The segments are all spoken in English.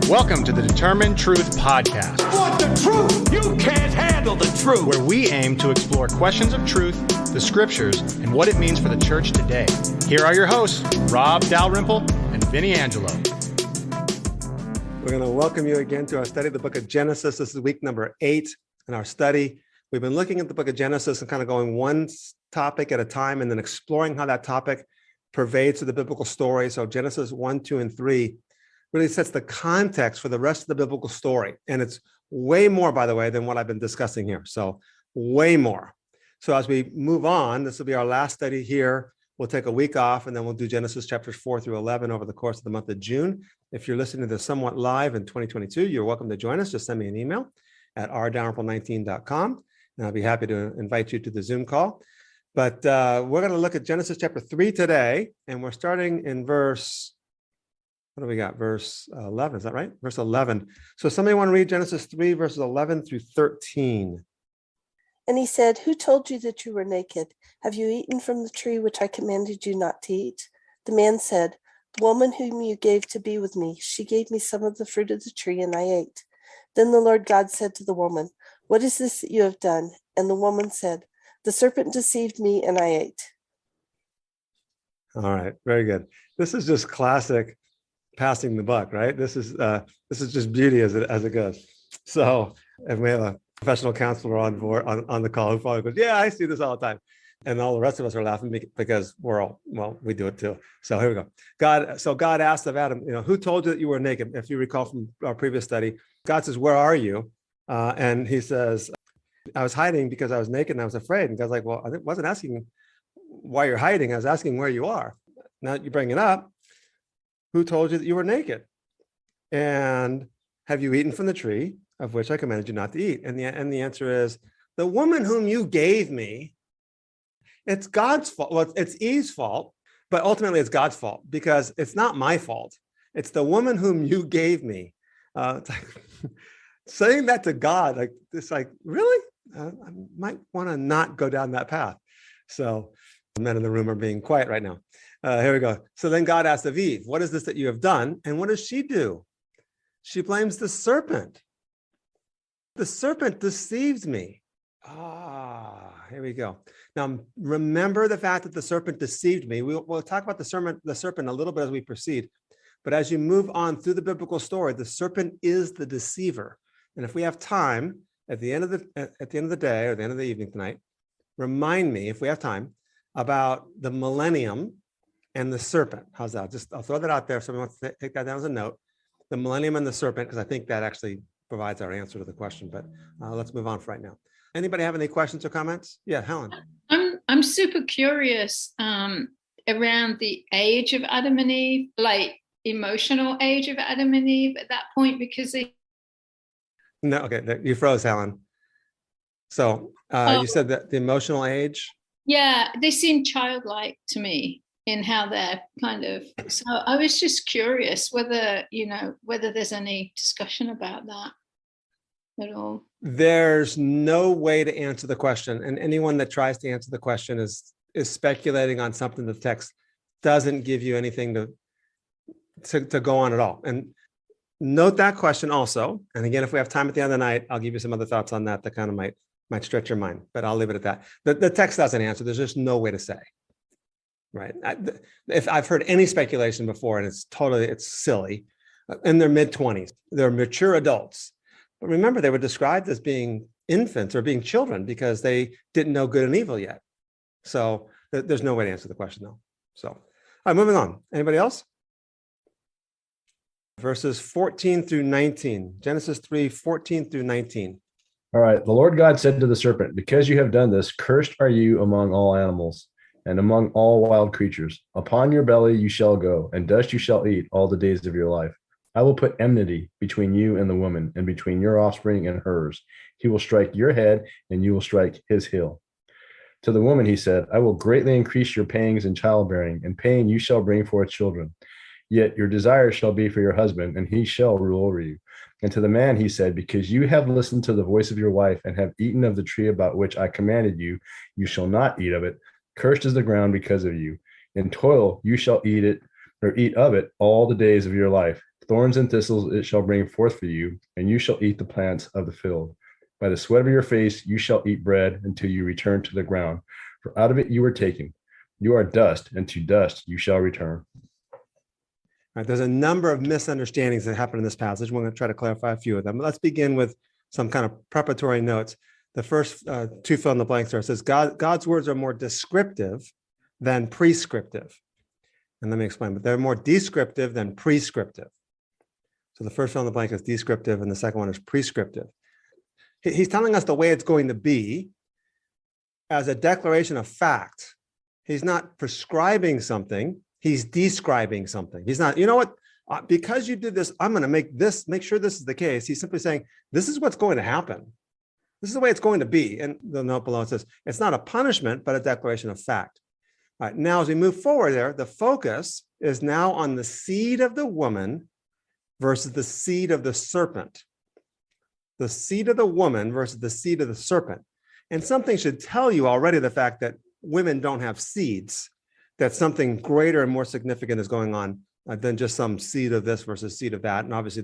Welcome to the Determined Truth Podcast. Want the truth? You can't handle the truth. Where we aim to explore questions of truth, the scriptures, and what it means for the church today. Here are your hosts, Rob Dalrymple and Vinny Angelo. We're going to welcome you again to our study of the book of Genesis. This is week number 8 in our study. We've been looking at the book of Genesis and kind of going one topic at a time and then exploring how that topic pervades to the biblical story. So Genesis 1, 2, and 3 really sets the context for the rest of the biblical story. And it's way more, by the way, than what I've been discussing here. So way more. So as we move on, this will be our last study here. We'll take a week off and then we'll do Genesis chapters 4 through 11 over the course of the month of June. If you're listening to this somewhat live in 2022, you're welcome to join us. Just send me an email at rdalrymple19.com and I'll be happy to invite you to the Zoom call. But we're going to look at Genesis chapter 3 today, and we're starting in verse, what do we got? Verse 11, is that right? Verse 11. So somebody want to read Genesis 3, verses 11 through 13. And he said, "Who told you that you were naked? Have you eaten from the tree which I commanded you not to eat?" The man said, "The woman whom you gave to be with me, she gave me some of the fruit of the tree, and I ate." Then the Lord God said to the woman, "What is this that you have done?" And the woman said, "The serpent deceived me, and I ate." All right, very good. This is just classic passing the buck, right? This is just beauty as it goes. So if we have a professional counselor on board on the call who probably goes, "Yeah, I see this all the time," and all the rest of us are laughing because we do it too. So here we go. God asked of Adam, who told you that you were naked? If you recall from our previous study, God says, "Where are you?" And he says, "I was hiding because I was naked and I was afraid." And God's like, "Well, I wasn't asking why you're hiding. I was asking where you are. Now that you bring it up, who told you that you were naked? And have you eaten from the tree of which I commanded you not to eat?" And the answer is, the woman whom you gave me. It's God's fault. Well, it's Eve's fault, but ultimately it's God's fault because it's not my fault. It's the woman whom you gave me. It's like saying that to God, really? I might want to not go down that path. So the men in the room are being quiet right now. Here we go. So then God asked of Eve, "What is this that you have done?" And what does she do? She blames the serpent. The serpent deceived me. Here we go. Now, remember the fact that the serpent deceived me. We'll talk about the serpent a little bit as we proceed. But as you move on through the biblical story, the serpent is the deceiver. And if we have time at the end of the day or the end of the evening tonight, remind me, if we have time, about the millennium and the serpent. How's that? I'll throw that out there if someone wants to take that down as a note. The millennium and the serpent, because I think that actually provides our answer to the question. But let's move on for right now. Anybody have any questions or comments? Yeah, Helen. I'm super curious around the age of Adam and Eve, like emotional age of Adam and Eve at that point, because they... No, okay, you froze, Helen. So you said that the emotional age? Yeah, they seem childlike to me in how they're kind of... So I was just curious whether there's any discussion about that at all. There's no way to answer the question, and anyone that tries to answer the question is speculating on something the text doesn't give you anything to go on at all. And note that question also. And again, if we have time at the end of the night, I'll give you some other thoughts on that kind of might stretch your mind, but I'll leave it at that. The text doesn't answer. There's just no way to say, right? If I've heard any speculation before, and it's silly, in their mid-20s, they're mature adults. But remember, they were described as being infants or being children because they didn't know good and evil yet. So there's no way to answer the question, though. So, all right, moving on. Anybody else? Verses 14 through 19. Genesis 3, 14 through 19. All right. The Lord God said to the serpent, "Because you have done this, cursed are you among all animals and among all wild creatures. Upon your belly you shall go, and dust you shall eat all the days of your life. I will put enmity between you and the woman, and between your offspring and hers. He will strike your head, and you will strike his heel." To the woman he said, "I will greatly increase your pangs in childbearing, and pain you shall bring forth children. Yet your desire shall be for your husband, and he shall rule over you." And to the man he said, "Because you have listened to the voice of your wife, and have eaten of the tree about which I commanded you, you shall not eat of it. Cursed is the ground because of you. In toil you shall eat of it all the days of your life. Thorns and thistles it shall bring forth for you, and you shall eat the plants of the field. By the sweat of your face you shall eat bread until you return to the ground, for out of it you were taken. You are dust, and to dust you shall return. All right, there's a number of misunderstandings that happen in this passage. We're going to try to clarify a few of them. Let's begin with some kind of preparatory notes. The first two fill in the blanks there. It says God's words are more descriptive than prescriptive. And let me explain, but they're more descriptive than prescriptive. So the first fill in the blank is descriptive, and the second one is prescriptive. He's telling us the way it's going to be as a declaration of fact. He's not prescribing something. He's describing something. He's not, you know what, because you did this, I'm going to make sure this is the case. He's simply saying, this is what's going to happen. This is the way it's going to be. And the note below says, it's not a punishment, but a declaration of fact. All right, now as we move forward there, the focus is now on the seed of the woman versus the seed of the serpent. The seed of the woman versus the seed of the serpent. And something should tell you already the fact that women don't have seeds, that something greater and more significant is going on than just some seed of this versus seed of that. And obviously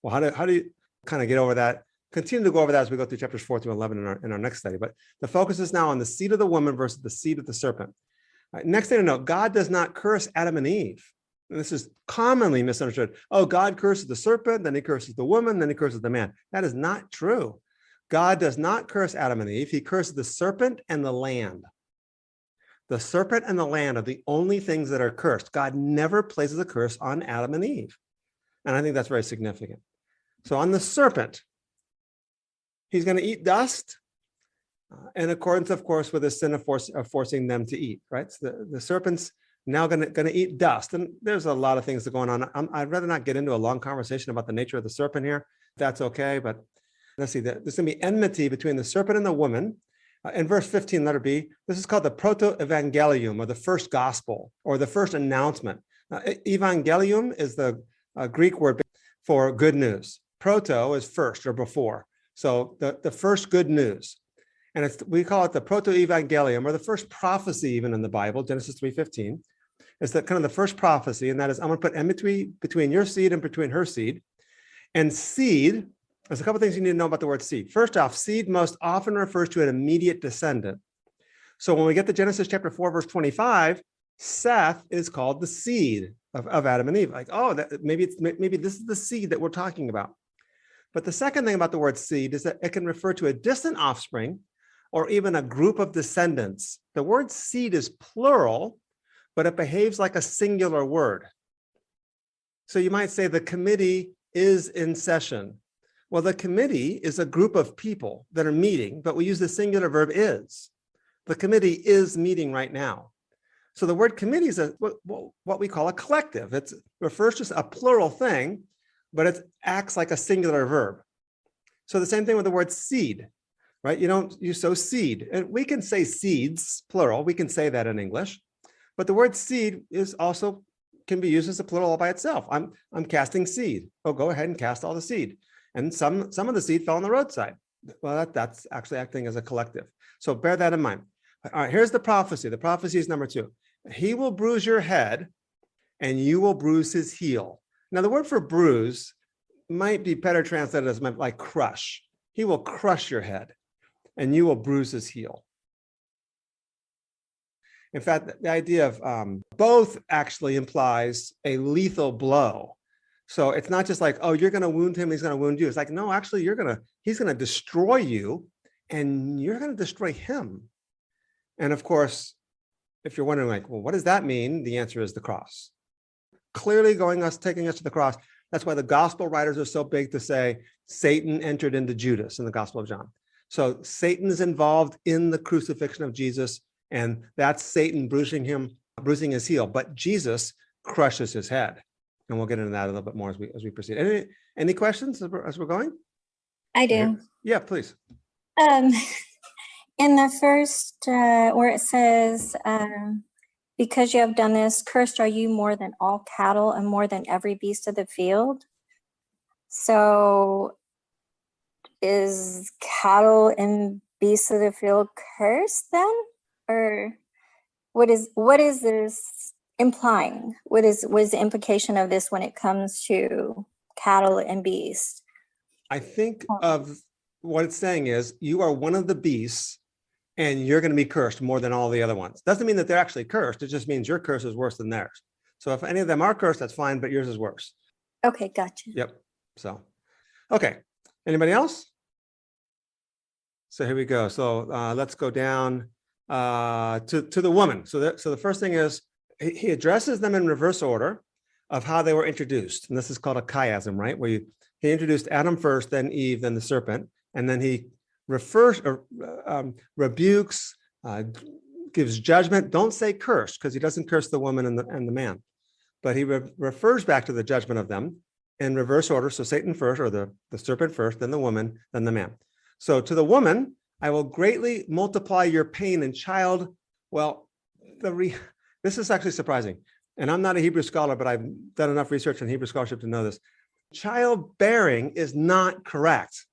how do you kind of get over that? Continue to go over that as we go through chapters 4 through 11 in our next study. But the focus is now on the seed of the woman versus the seed of the serpent. All right, next thing to note, God does not curse Adam and Eve. And this is commonly misunderstood. Oh, God curses the serpent, then he curses the woman, then he curses the man. That is not true. God does not curse Adam and Eve. He curses the serpent and the land. The serpent and the land are the only things that are cursed. God never places a curse on Adam and Eve. And I think that's very significant. So on the serpent, he's going to eat dust in accordance, of course, with the sin of forcing them to eat, right? So the serpent's now going to eat dust. And there's a lot of things that are going on. I'd rather not get into a long conversation about the nature of the serpent here. That's okay. But let's see, there's going to be enmity between the serpent and the woman. In verse 15, letter B, this is called the proto-evangelium, or the first gospel, or the first announcement. Evangelium is the Greek word for good news. Proto is first or before. So the first good news. And we call it the proto-evangelium, or the first prophecy even in the Bible, Genesis 3:15. It's the kind of the first prophecy, and that is, I'm going to put enmity between your seed and between her seed. And seed, there's a couple of things you need to know about the word seed. First off, seed most often refers to an immediate descendant. So when we get to Genesis chapter 4, verse 25, Seth is called the seed of Adam and Eve. Like, oh, maybe this is the seed that we're talking about. But the second thing about the word seed is that it can refer to a distant offspring or even a group of descendants. The word seed is plural, but it behaves like a singular word. So you might say the committee is in session. Well, the committee is a group of people that are meeting, but we use the singular verb is. The committee is meeting right now. So the word committee is what we call a collective. It refers to a plural thing, but it acts like a singular verb. So the same thing with the word seed, right? You sow seed. And we can say seeds, plural. We can say that in English. But the word seed can be used as a plural all by itself. I'm casting seed. Oh, go ahead and cast all the seed. And some of the seed fell on the roadside. Well, that's actually acting as a collective. So bear that in mind. All right, here's the prophecy. The prophecy is number 2. He will bruise your head and you will bruise his heel. Now, the word for bruise might be better translated as like crush. He will crush your head and you will bruise his heel. In fact, the idea of both actually implies a lethal blow. So it's not just like, oh, you're going to wound him, he's going to wound you. It's like, no, actually, he's going to destroy you and you're going to destroy him. And of course, if you're wondering like, well, what does that mean? The answer is the cross. Clearly taking us to the cross. That's why the gospel writers are so big to say Satan entered into Judas in the Gospel of John. So Satan is involved in the crucifixion of Jesus, and that's Satan bruising his heel, but Jesus crushes his head. And we'll get into that a little bit more as we proceed. Any questions as we're going? I do. Yeah, please. In the first, where it says, because you have done this, cursed are you more than all cattle and more than every beast of the field. So is cattle and beasts of the field cursed then? Or what is this implying? What is the implication of this when it comes to cattle and beasts? I think of what it's saying is you are one of the beasts and you're going to be cursed more than all the other ones. Doesn't mean that they're actually cursed. It just means your curse is worse than theirs. So if any of them are cursed, that's fine, but yours is worse. Okay, gotcha. Yep. So, okay. Anybody else? So here we go. So let's go down to the woman. So the first thing is he addresses them in reverse order of how they were introduced. And this is called a chiasm, right? Where he introduced Adam first, then Eve, then the serpent. And then he refers or rebukes, gives judgment. Don't say curse, because he doesn't curse the woman and the man. But he refers back to the judgment of them in reverse order. So Satan first, or the serpent first, then the woman, then the man. So to the woman, I will greatly multiply your pain and child. Well, this is actually surprising. And I'm not a Hebrew scholar, but I've done enough research on Hebrew scholarship to know this. Childbearing is not correct.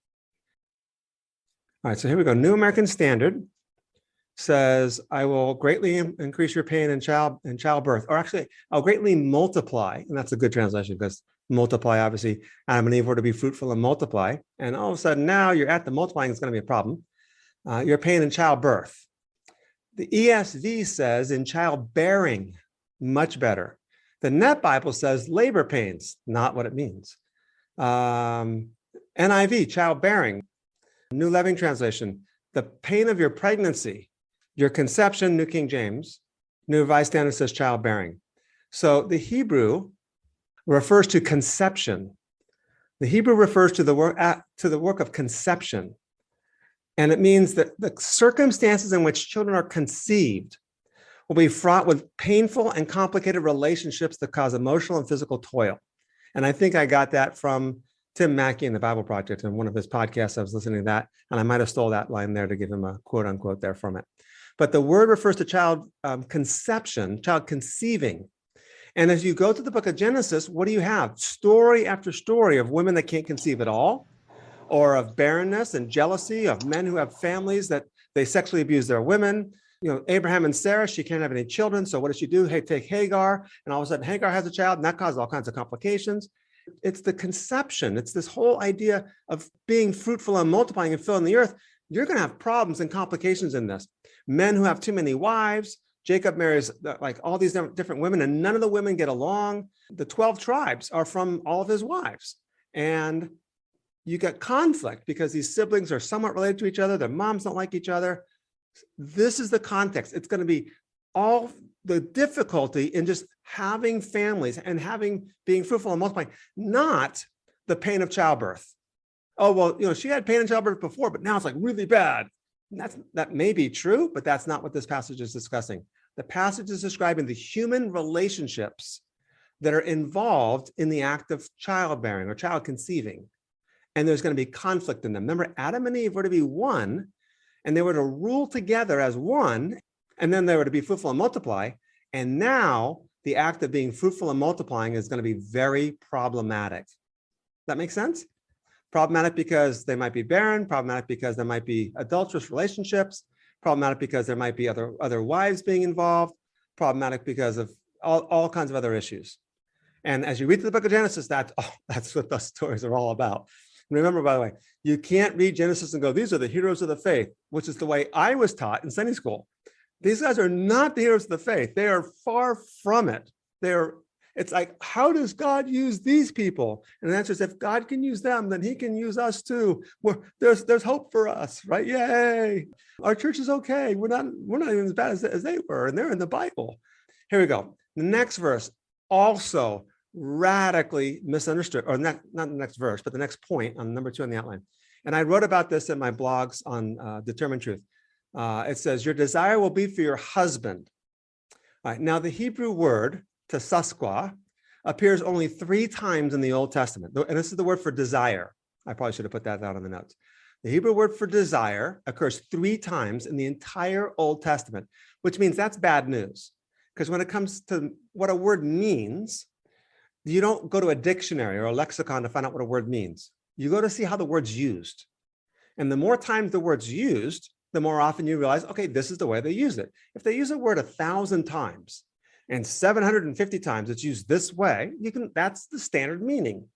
All right, so here we go. New American Standard says, I will greatly increase your pain in childbirth, or actually, I'll greatly multiply. And that's a good translation, because multiply, obviously, Adam and Eve were to be fruitful and multiply. And all of a sudden now you're at the multiplying is going to be a problem. Your pain in childbirth. The ESV says in childbearing, much better. The Net Bible says labor pains, not what it means. NIV, childbearing. New Living Translation, the pain of your pregnancy, your conception, New King James. New Revised Standard says childbearing. So the Hebrew refers to conception. The Hebrew refers to the work of conception. And it means that the circumstances in which children are conceived will be fraught with painful and complicated relationships that cause emotional and physical toil. And I think I got that from Tim Mackey in the Bible Project. In one of his podcasts, I was listening to that, and I might have stole that line there to give him a quote unquote there from it. But the word refers to child conception, child conceiving. And as you go to the book of Genesis, what do you have? Story after story of women that can't conceive at all, or of barrenness and jealousy, of men who have families that they sexually abuse their women. You know, Abraham and Sarah, she can't have any children. So what does she do? Hey, take Hagar. And all of a sudden Hagar has a child, and that causes all kinds of complications. It's the conception. It's this whole idea of being fruitful and multiplying and filling the earth. You're going to have problems and complications in this. Men who have too many wives. Jacob marries like all these different women, and none of the women get along. The 12 tribes are from all of his wives. And you get conflict because these siblings are somewhat related to each other. Their moms don't like each other. This is the context. It's going to be all the difficulty in just having families and being fruitful and multiplying, not the pain of childbirth. Oh, well, you know, she had pain in childbirth before, but now it's like really bad. That may be true, but that's not what this passage is discussing. The passage is describing the human relationships that are involved in the act of childbearing or child conceiving. And there's going to be conflict in them. Remember, Adam and Eve were to be one, and they were to rule together as one, and then they were to be fruitful and multiply. And now the act of being fruitful and multiplying is going to be very problematic. That makes sense? Problematic because they might be barren, problematic because there might be adulterous relationships, problematic because there might be other wives being involved, problematic because of all kinds of other issues. And as you read the book of Genesis, that's what those stories are all about. And remember, by the way, you can't read Genesis and go, these are the heroes of the faith, which is the way I was taught in Sunday school. These guys are not the heroes of the faith. They are far from it. It's like, how does God use these people? And the answer is, if God can use them, then he can use us too. There's hope for us, right? Yay. Our church is okay. We're not even as bad as they were, and they're in the Bible. Here we go. The next verse, also radically misunderstood, or not the next verse, but the next point on number 2 on the outline. And I wrote about this in my blogs on Determined Truth. It says, your desire will be for your husband. All right, now the Hebrew word, teshuqah, appears only 3 times in the Old Testament. And this is the word for desire. I probably should have put that down in the notes. The Hebrew word for desire occurs 3 times in the entire Old Testament, which means that's bad news. Because when it comes to what a word means, you don't go to a dictionary or a lexicon to find out what a word means. You go to see how the word's used. And the more times the word's used, the more often you realize, okay, this is the way they use it. If they use a word 1,000 times, and 750 times it's used this way, that's the standard meaning.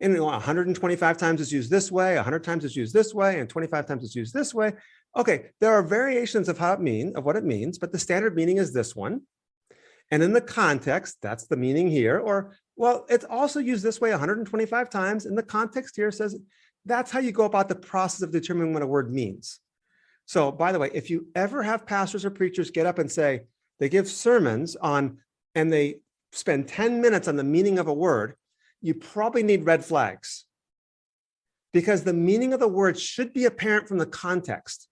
And 125 times it's used this way, 100 times it's used this way, and 25 times it's used this way. Okay, there are variations of what it means, but the standard meaning is this one. And in the context, that's the meaning here. Or, well, it's also used this way 125 times. And the context here says that's how you go about the process of determining what a word means. So, by the way, if you ever have pastors or preachers get up and say, they give sermons on, and they spend 10 minutes on the meaning of a word, you probably need red flags, because the meaning of the word should be apparent from the context.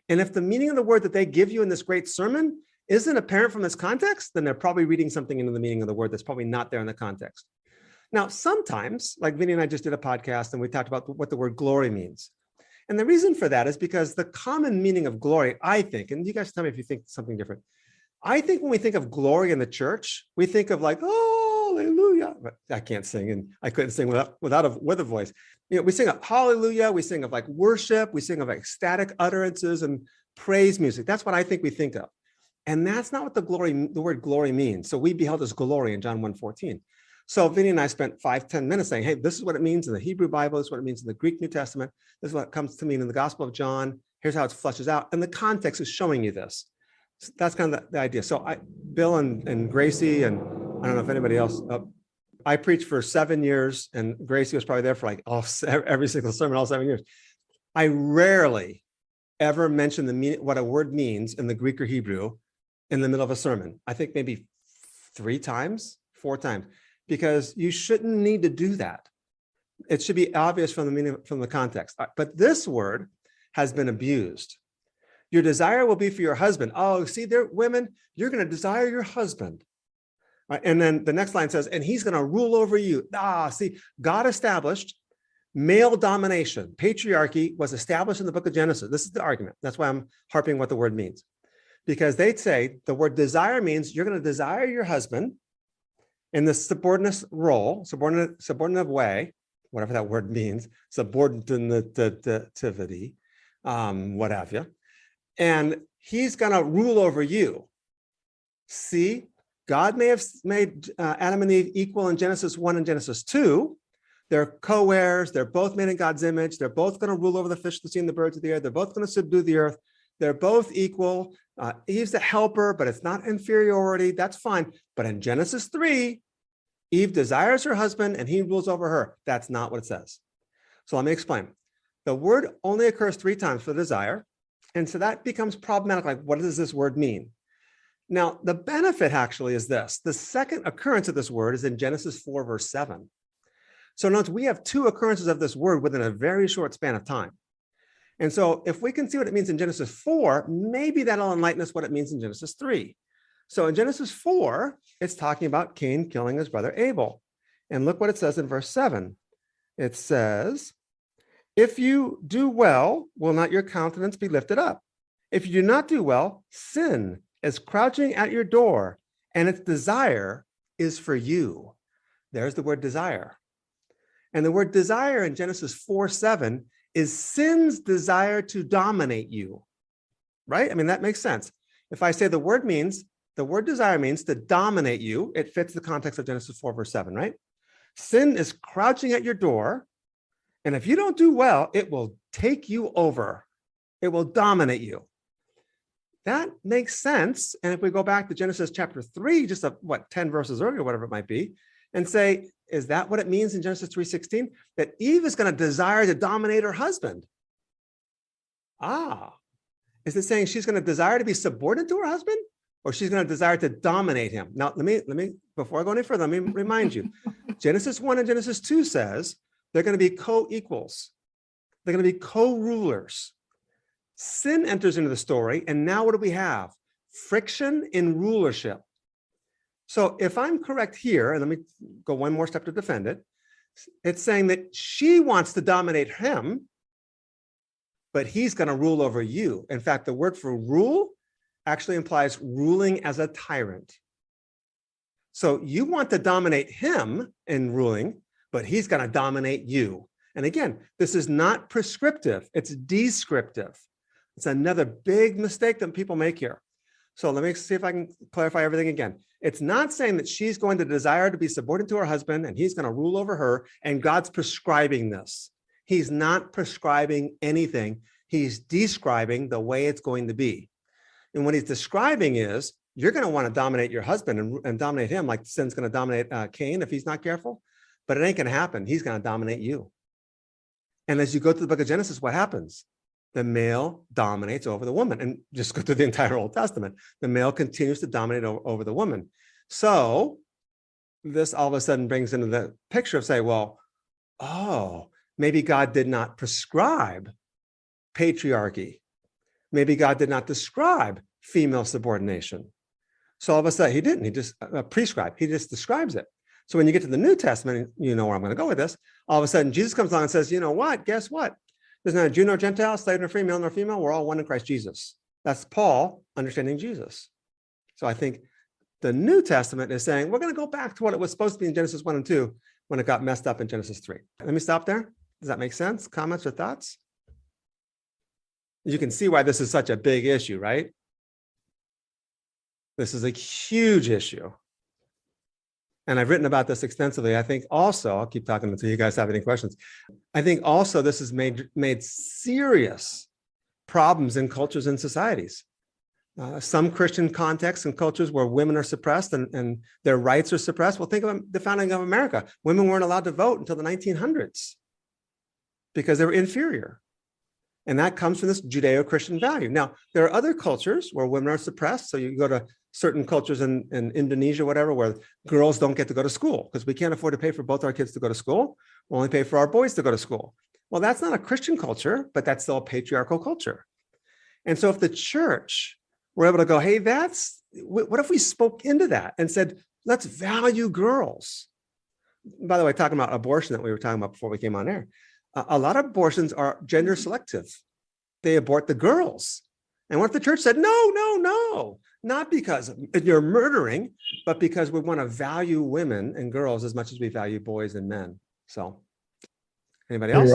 And if the meaning of the word that they give you in this great sermon isn't apparent from this context, then they're probably reading something into the meaning of the word that's probably not there in the context. Now, sometimes, like Vinny and I just did a podcast and we talked about what the word glory means. And the reason for that is because the common meaning of glory, I think, and you guys tell me if you think something different. I think when we think of glory in the church, we think of like, oh, hallelujah. But I can't sing, and I couldn't sing with a voice. We sing of hallelujah. We sing of like worship. We sing of ecstatic utterances and praise music. That's what I think we think of. And that's not what the word glory means. So we beheld his glory in John 1:14. So Vinny and I spent 5-10 minutes saying, hey, this is what it means in the Hebrew Bible. This is what it means in the Greek New Testament. This is what it comes to mean in the Gospel of John. Here's how it fleshes out. And the context is showing you this. So that's kind of the idea. So Bill and Gracie, and I don't know if anybody else, I preached for 7 years, and Gracie was probably there for like every single sermon, all 7 years. I rarely ever mention what a word means in the Greek or Hebrew in the middle of a sermon. I think maybe 4 times, because you shouldn't need to do that. It should be obvious from the meaning, from the context. But this word has been abused. Your desire will be for your husband. Oh, see there, women, you're going to desire your husband. Right? And then the next line says, and he's going to rule over you. See, God established male domination. Patriarchy was established in the book of Genesis. This is the argument. That's why I'm harping what the word means. Because they'd say the word desire means you're going to desire your husband in the subordinate role, subordinate way, whatever that word means, subordinativity, what have you. And he's going to rule over you. See, God may have made Adam and Eve equal in Genesis 1 and Genesis 2. They're co-heirs. They're both made in God's image. They're both going to rule over the fish, the sea, and the birds of the air. They're both going to subdue the earth. They're both equal. Eve's the helper, but it's not inferiority. That's fine. But in Genesis 3, Eve desires her husband and he rules over her. That's not what it says. So let me explain. The word only occurs 3 times for desire. And so that becomes problematic. Like, what does this word mean? Now, the benefit actually is this. The second occurrence of this word is in Genesis 4, verse 7. So notice we have 2 occurrences of this word within a very short span of time. And so if we can see what it means in Genesis 4, maybe that'll enlighten us what it means in Genesis 3. So in Genesis 4, it's talking about Cain killing his brother Abel. And look what it says in verse 7. It says, if you do well, will not your countenance be lifted up? If you do not do well, sin is crouching at your door, and its desire is for you. There's the word desire. And the word desire in Genesis 4:7 is sin's desire to dominate you, right? I mean, that makes sense. If I say the word desire means to dominate you, it fits the context of Genesis 4, verse 7, right? Sin is crouching at your door, and if you don't do well, it will take you over. It will dominate you. That makes sense. And if we go back to Genesis chapter 3, just 10 verses earlier, whatever it might be, and say, is that what it means in Genesis 3:16? That Eve is going to desire to dominate her husband. Is it saying she's going to desire to be subordinate to her husband, or she's going to desire to dominate him? Now, let me before I go any further, let me remind you, Genesis 1 and Genesis 2 says they're going to be co-equals. They're going to be co-rulers. Sin enters into the story, and now what do we have? Friction in rulership. So if I'm correct here, and let me go one more step to defend it, it's saying that she wants to dominate him, but he's going to rule over you. In fact, the word for rule actually implies ruling as a tyrant. So you want to dominate him in ruling, but he's going to dominate you. And again, this is not prescriptive, it's descriptive. It's another big mistake that people make here. So let me see if I can clarify everything again. It's not saying that she's going to desire to be subordinate to her husband and he's going to rule over her, and God's prescribing this. He's not prescribing anything. He's describing the way it's going to be. And what he's describing is, you're going to want to dominate your husband and dominate him like sin's going to dominate Cain if he's not careful, but it ain't going to happen. He's going to dominate you. And as you go through the book of Genesis, what happens? The male dominates over the woman. And just go through the entire Old Testament. The male continues to dominate over the woman. So this all of a sudden brings into the picture of say, well, oh, maybe God did not prescribe patriarchy. Maybe God did not describe female subordination. So all of a sudden he didn't, he just prescribed, he just describes it. So when you get to the New Testament, you know where I'm going to go with this. All of a sudden Jesus comes along and says, you know what, guess what? There's neither Jew nor Gentile, slave nor free, male nor female. We're all one in Christ Jesus. That's Paul understanding Jesus. So I think the New Testament is saying, we're going to go back to what it was supposed to be in Genesis 1 and 2 when it got messed up in Genesis 3. Let me stop there. Does that make sense? Comments or thoughts? You can see why this is such a big issue, right? This is a huge issue. And I've written about this extensively. I think also, I'll keep talking until you guys have any questions. I think also this has made serious problems in cultures and societies. Some Christian contexts and cultures where women are suppressed and their rights are suppressed. Well, think of the founding of America. Women weren't allowed to vote until the 1900s because they were inferior. And that comes from this Judeo-Christian value. Now, there are other cultures where women are suppressed. So you go to certain cultures in Indonesia, whatever, where girls don't get to go to school because we can't afford to pay for both our kids to go to school. We only pay for our boys to go to school. Well, that's not a Christian culture, but that's still a patriarchal culture. And so if the church were able to go, hey, what if we spoke into that and said, let's value girls? By the way, talking about abortion that we were talking about before we came on air, a lot of abortions are gender selective. They abort the girls. And what if the church said, no, not because you're murdering, but because we want to value women and girls as much as we value boys and men. So anybody else?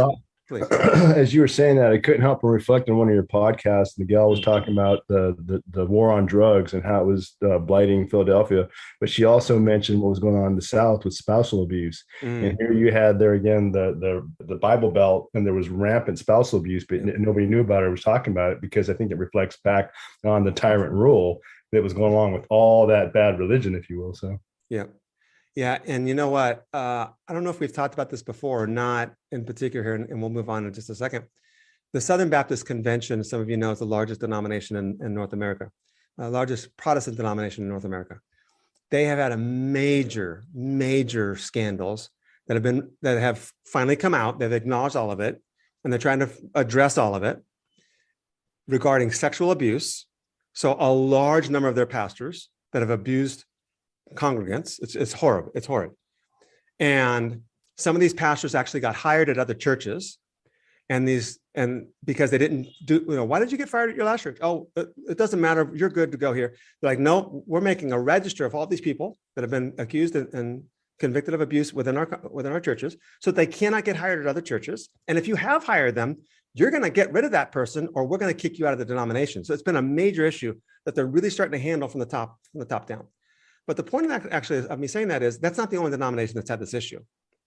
Please. As you were saying that, I couldn't help but reflect on one of your podcasts. Miguel was talking about the war on drugs and how it was blighting Philadelphia, but she also mentioned what was going on in the South with spousal abuse. And here you had there again the Bible Belt, and there was rampant spousal abuse, but nobody knew about it or was talking about it because I think it reflects back on the tyrant rule that was going along with all that bad religion, if you will. So yeah, and you know what? I don't know if we've talked about this before or not in particular here, and we'll move on in just a second. The Southern Baptist Convention, some of you know, is the largest denomination in North America, largest Protestant denomination in North America. They have had a major scandals that have finally come out. They've acknowledged all of it, and they're trying to address all of it regarding sexual abuse. So a large number of their pastors that have abused congregants, it's horrible, it's horrid. And some of these pastors actually got hired at other churches, and because they didn't do, why did you get fired at your last church? Oh, it doesn't matter, you're good to go here. They're like, no, we're making a register of all these people that have been accused and convicted of abuse within our churches, so they cannot get hired at other churches. And if you have hired them, you're going to get rid of that person, or we're going to kick you out of the denomination. So it's been a major issue that they're really starting to handle from the top down. But the point of me saying that is, that's not the only denomination that's had this issue.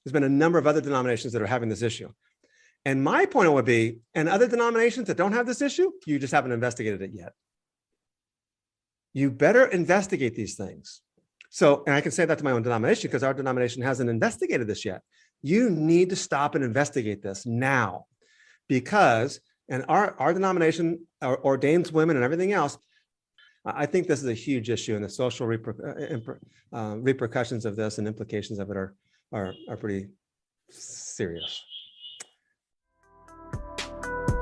There's been a number of other denominations that are having this issue. And my point would be, and other denominations that don't have this issue, you just haven't investigated it yet. You better investigate these things. So, and I can say that to my own denomination because our denomination hasn't investigated this yet. You need to stop and investigate this now, because, and our denomination ordains women and everything else. I think this is a huge issue, and the social repercussions of this and implications of it are pretty serious.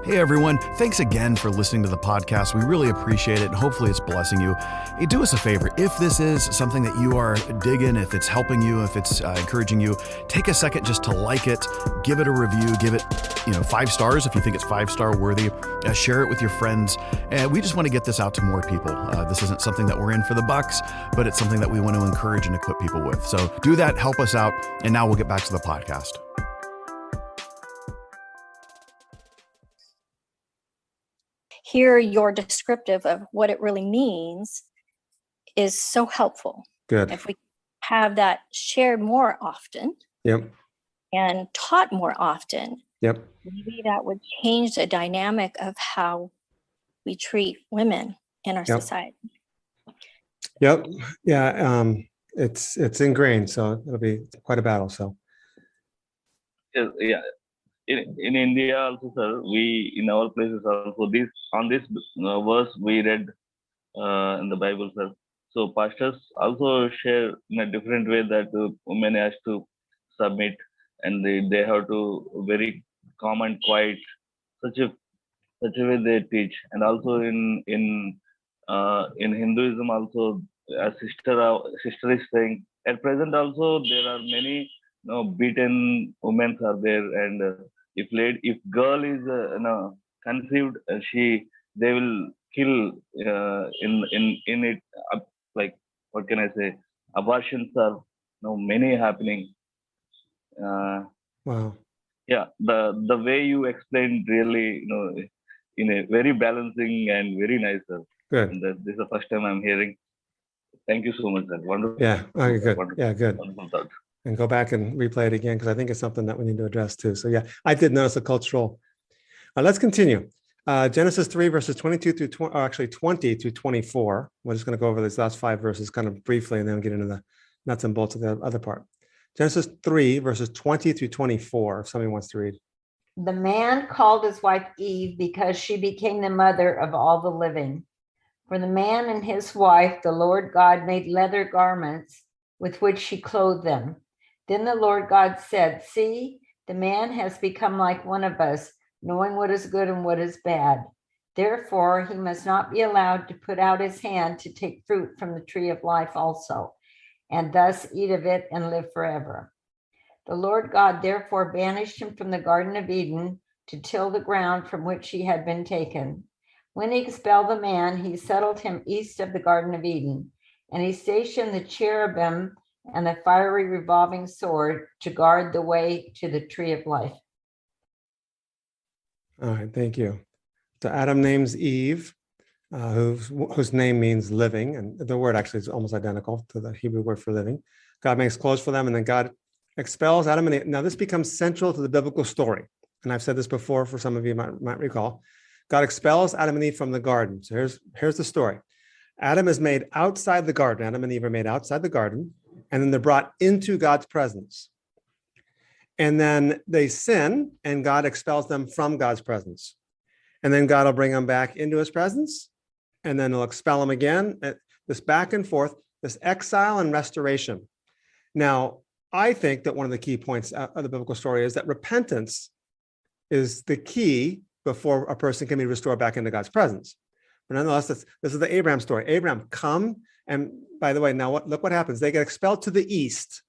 Hey everyone, thanks again for listening to the podcast. We really appreciate it, and hopefully it's blessing you. Hey, do us a favor. If this is something that you are digging, if it's helping you, if it's encouraging you, take a second just to like it, give it a review, give it 5 stars if you think it's 5-star worthy. Share it with your friends. And we just want to get this out to more people. This isn't something that we're in for the bucks, but it's something that we want to encourage and equip people with. So do that, help us out, and now we'll get back to the podcast. Here, your descriptive of what it really means is so helpful. Good. If we have that shared more often Yep. and taught more often, Yep. maybe that would change the dynamic of how we treat women in our Yep. society. Yep. Yeah. It's ingrained, so it'll be quite a battle. So Yes, yeah. In India also, sir, we in our places also this on this verse we read in the Bible, sir. So pastors also share in a different way that women has to submit and they have to very calm and quiet. Such a way they teach, and also in Hinduism also, a sister is saying at present also there are many beaten women are there, and if girl is conceived, they will kill in it, like what can I say, abortions are many happening. wow. Yeah, the way you explained really in a very balancing and very nice, sir. Good. And this is the first time I'm hearing. Thank you so much, sir. Wonderful. Yeah. Okay, good. Wonderful, Yeah, good. wonderful thought. And go back and replay it again, because I think it's something that we need to address too. So yeah, I did notice a cultural. Let's continue. Genesis 3 verses 22 through 20 through 24. We're just going to go over these last 5 verses kind of briefly, and then get into the nuts and bolts of the other part. Genesis 3 verses 20 through 24. If somebody wants to read. The man called his wife Eve because she became the mother of all the living. For the man and his wife, the Lord God made leather garments with which she clothed them. Then the Lord God said, "See, the man has become like one of us, knowing what is good and what is bad. Therefore, he must not be allowed to put out his hand to take fruit from the tree of life also, and thus eat of it and live forever." The Lord God therefore banished him from the Garden of Eden to till the ground from which he had been taken. When he expelled the man, he settled him east of the Garden of Eden, and he stationed the cherubim and the fiery revolving sword to guard the way to the tree of life. All right, thank you. So Adam names Eve, whose name means living, and the word actually is almost identical to the Hebrew word for living. God makes clothes for them, and then God expels Adam and Eve. Now this becomes central to the biblical story, and I've said this before. For some of you might recall, God expels Adam and Eve from the garden. So here's the story. Adam is made outside the garden. Adam and Eve are made outside the garden, and then they're brought into God's presence. And then they sin, and God expels them from God's presence. And then God will bring them back into his presence, and then he'll expel them again. This back and forth, this exile and restoration. Now, I think that one of the key points of the biblical story is that repentance is the key before a person can be restored back into God's presence. But nonetheless, this is the Abraham story. Abraham, come, and by the way, now look what happens. They get expelled to the east.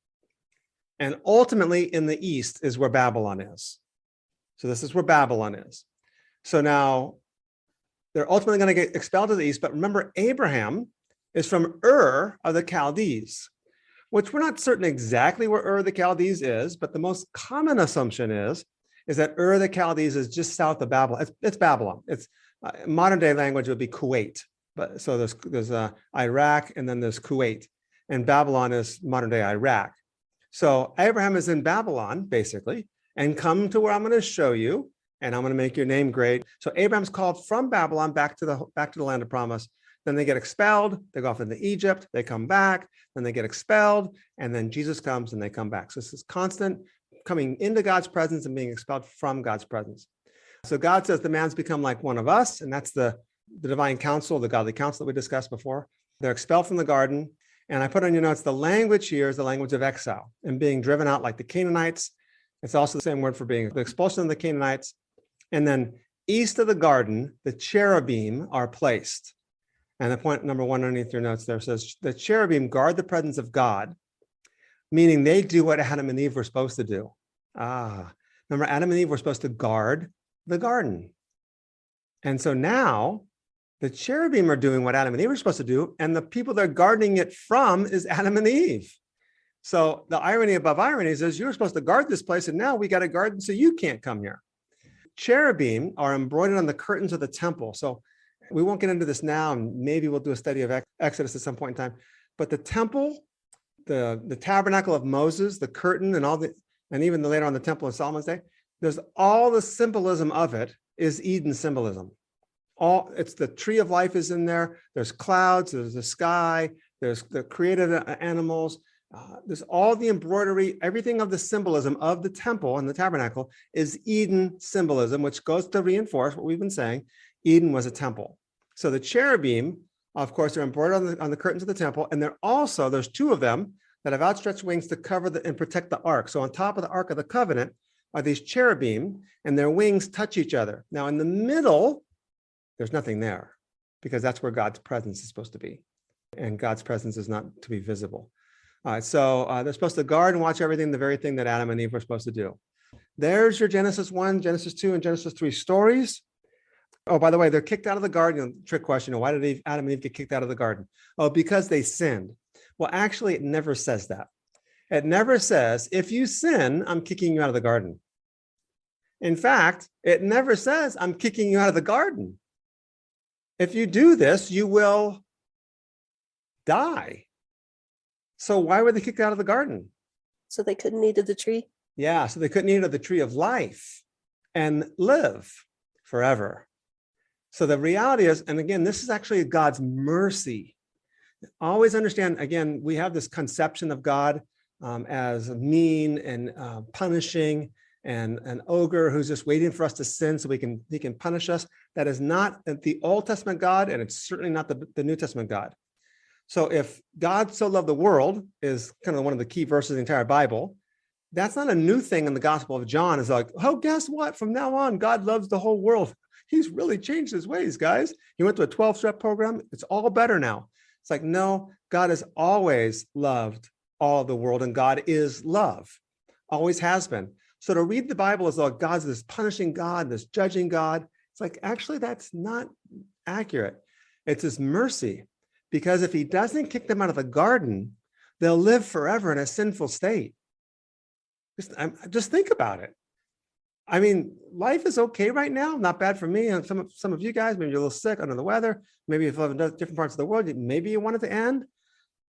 And ultimately in the east is where Babylon is. So this is where Babylon is. So now they're ultimately going to get expelled to the east. But remember, Abraham is from Ur of the Chaldees, which we're not certain exactly where Ur of the Chaldees is, but the most common assumption is that Ur of the Chaldees is just south of Babylon. It's Babylon. It's modern day language would be Kuwait. But so there's Iraq, and then there's Kuwait, and Babylon is modern day Iraq. So Abraham is in Babylon, basically, and come to where I'm going to show you, and I'm going to make your name great. So Abraham's called from Babylon back to the land of promise. Then they get expelled. They go off into Egypt. They come back. Then they get expelled, and then Jesus comes and they come back. So this is constant coming into God's presence and being expelled from God's presence. So God says the man's become like one of us, and that's the divine counsel, the godly counsel that we discussed before. They're expelled from the garden. And I put on your notes, the language here is the language of exile and being driven out like the Canaanites. It's also the same word for being the expulsion of the Canaanites. And then east of the garden, the cherubim are placed. And the point number 1 underneath your notes there says, the cherubim guard the presence of God, meaning they do what Adam and Eve were supposed to do. Remember, Adam and Eve were supposed to guard the garden. And so now the cherubim are doing what Adam and Eve were supposed to do, and the people they're guarding it from is Adam and Eve. So the irony above ironies is you're supposed to guard this place, and now we got to guard so you can't come here. Cherubim are embroidered on the curtains of the temple. So we won't get into this now, and maybe we'll do a study of Exodus at some point in time. But the temple, the tabernacle of Moses, the curtain, and even later on the temple of Solomon's day, there's all the symbolism of it is Eden symbolism. It's the tree of life is in there. There's clouds, there's the sky, there's the created animals. There's all the embroidery, everything of the symbolism of the temple and the tabernacle is Eden symbolism, which goes to reinforce what we've been saying. Eden was a temple. So the cherubim, of course, they're embroidered on the curtains of the temple, and there's two of them that have outstretched wings to cover and protect the ark. So on top of the Ark of the Covenant are these cherubim, and their wings touch each other. Now in the middle, there's nothing there, because that's where God's presence is supposed to be. And God's presence is not to be visible. All right, so they're supposed to guard and watch everything, the very thing that Adam and Eve were supposed to do. There's your Genesis 1, Genesis 2, and Genesis 3 stories. Oh, by the way, they're kicked out of the garden. Trick question, why did Adam and Eve get kicked out of the garden? Oh, because they sinned. Well, actually, it never says that. It never says, if you sin, I'm kicking you out of the garden. In fact, it never says, I'm kicking you out of the garden. If you do this, you will die. So why were they kicked out of the garden? So they couldn't eat of the tree? Yeah, so they couldn't eat of the tree of life and live forever. So the reality is, and again, this is actually God's mercy. Always understand, again, we have this conception of God as mean and punishing and an ogre who's just waiting for us to sin so he can punish us. That is not the Old Testament God, and it's certainly not the New Testament God. So if God so loved the world is kind of one of the key verses in the entire Bible, that's not a new thing in the Gospel of John. It's like, oh, guess what? From now on, God loves the whole world. He's really changed his ways, guys. He went to a 12-step program. It's all better now. It's like, no, God has always loved all of the world, and God is love, always has been. So to read the Bible as though God's this punishing God, this judging God, it's like, actually, that's not accurate. It's his mercy, because if he doesn't kick them out of the garden, they'll live forever in a sinful state. Just think about it. I mean, life is okay right now, not bad for me. And some of you guys, maybe you're a little sick, under the weather. Maybe if you live in different parts of the world, maybe you want it to end.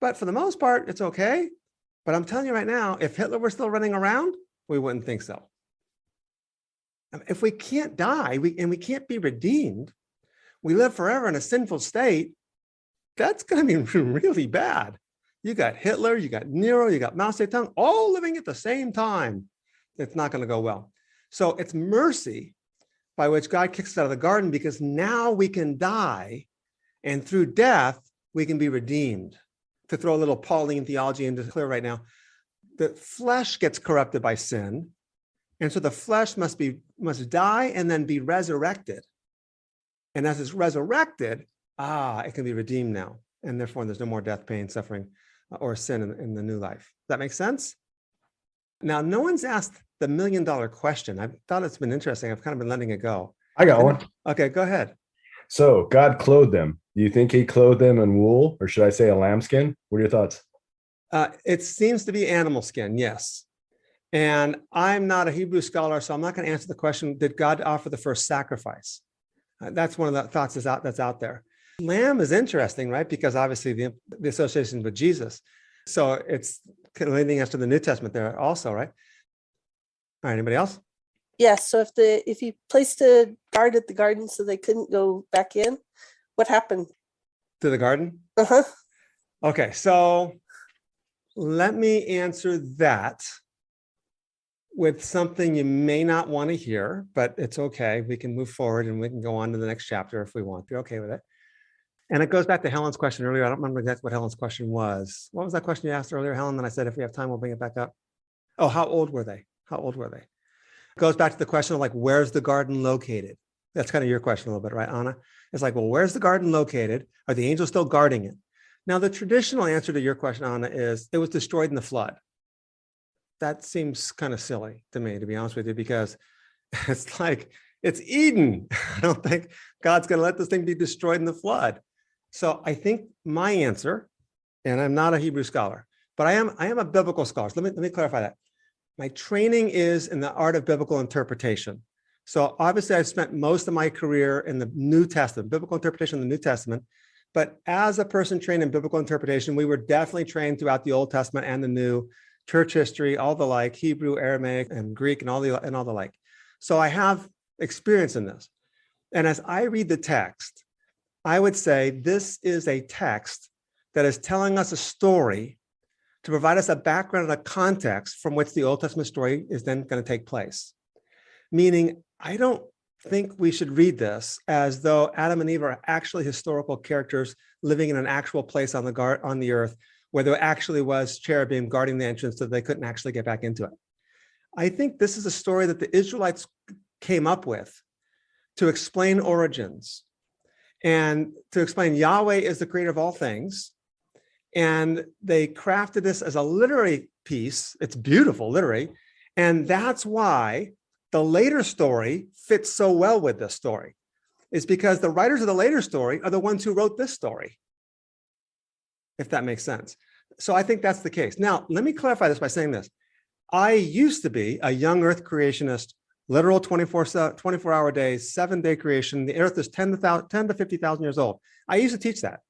But for the most part, it's okay. But I'm telling you right now, if Hitler were still running around, we wouldn't think so. If we can't die and we can't be redeemed, we live forever in a sinful state, that's going to be really bad. You got Hitler, you got Nero, you got Mao Zedong, all living at the same time. It's not going to go well. So it's mercy by which God kicks us out of the garden, because now we can die, and through death, we can be redeemed. To throw a little Pauline theology into clear right now, the flesh gets corrupted by sin, and so the flesh must die and then be resurrected. And as it's resurrected, it can be redeemed now, and therefore there's no more death, pain, suffering, or sin in the new life. Does that make sense? Now, no one's asked the $1 million question. I thought it's been interesting. I've kind of been letting it go. I got one. Okay, go ahead. So God clothed them. Do you think he clothed them in wool, or should I say a lambskin? What are your thoughts? It seems to be animal skin, yes. And I'm not a Hebrew scholar, so I'm not going to answer the question, did God offer the first sacrifice? That's one of the thoughts that's out there. Lamb is interesting, right? Because obviously the association with Jesus. So it's leading us to the New Testament there also, right? All right, anybody else? Yes. So if you placed a guard at the garden so they couldn't go back in, what happened? To the garden? Uh-huh. Okay, so let me answer that with something you may not want to hear, but it's okay. We can move forward and we can go on to the next chapter if we want. You're okay with it? And it goes back to Helen's question earlier. I don't remember exactly what Helen's question was. What was that question you asked earlier, Helen? And I said, if we have time, we'll bring it back up. Oh, how old were they? How old were they? It goes back to the question of like, where's the garden located? That's kind of your question a little bit, right, Anna? It's like, well, where's the garden located? Are the angels still guarding it? Now, the traditional answer to your question, Anna, is it was destroyed in the flood. That seems kind of silly to me, to be honest with you, because it's like, it's Eden. I don't think God's going to let this thing be destroyed in the flood. So I think my answer, and I'm not a Hebrew scholar, but I am a biblical scholar. So let me clarify that. My training is in the art of biblical interpretation. So obviously I've spent most of my career in the New Testament, biblical interpretation of the New Testament, But as a person trained in biblical interpretation, we were definitely trained throughout the Old Testament and the New, church history, all the like, Hebrew, Aramaic, and Greek, and all the like. So I have experience in this. And as I read the text, I would say this is a text that is telling us a story to provide us a background and a context from which the Old Testament story is then going to take place. Meaning, I don't think we should read this as though Adam and Eve are actually historical characters living in an actual place on the earth where there actually was cherubim guarding the entrance so they couldn't actually get back into it. I think this is a story that the Israelites came up with to explain origins and to explain Yahweh is the creator of all things. And they crafted this as a literary piece. It's beautiful, literary. And that's why the later story fits so well with this story, is because the writers of the later story are the ones who wrote this story, if that makes sense. So I think that's the case. Now, let me clarify this by saying this. I used to be a young earth creationist, literal 24-hour days, 7-day creation. The earth is 10 to 50,000 years old. I used to teach that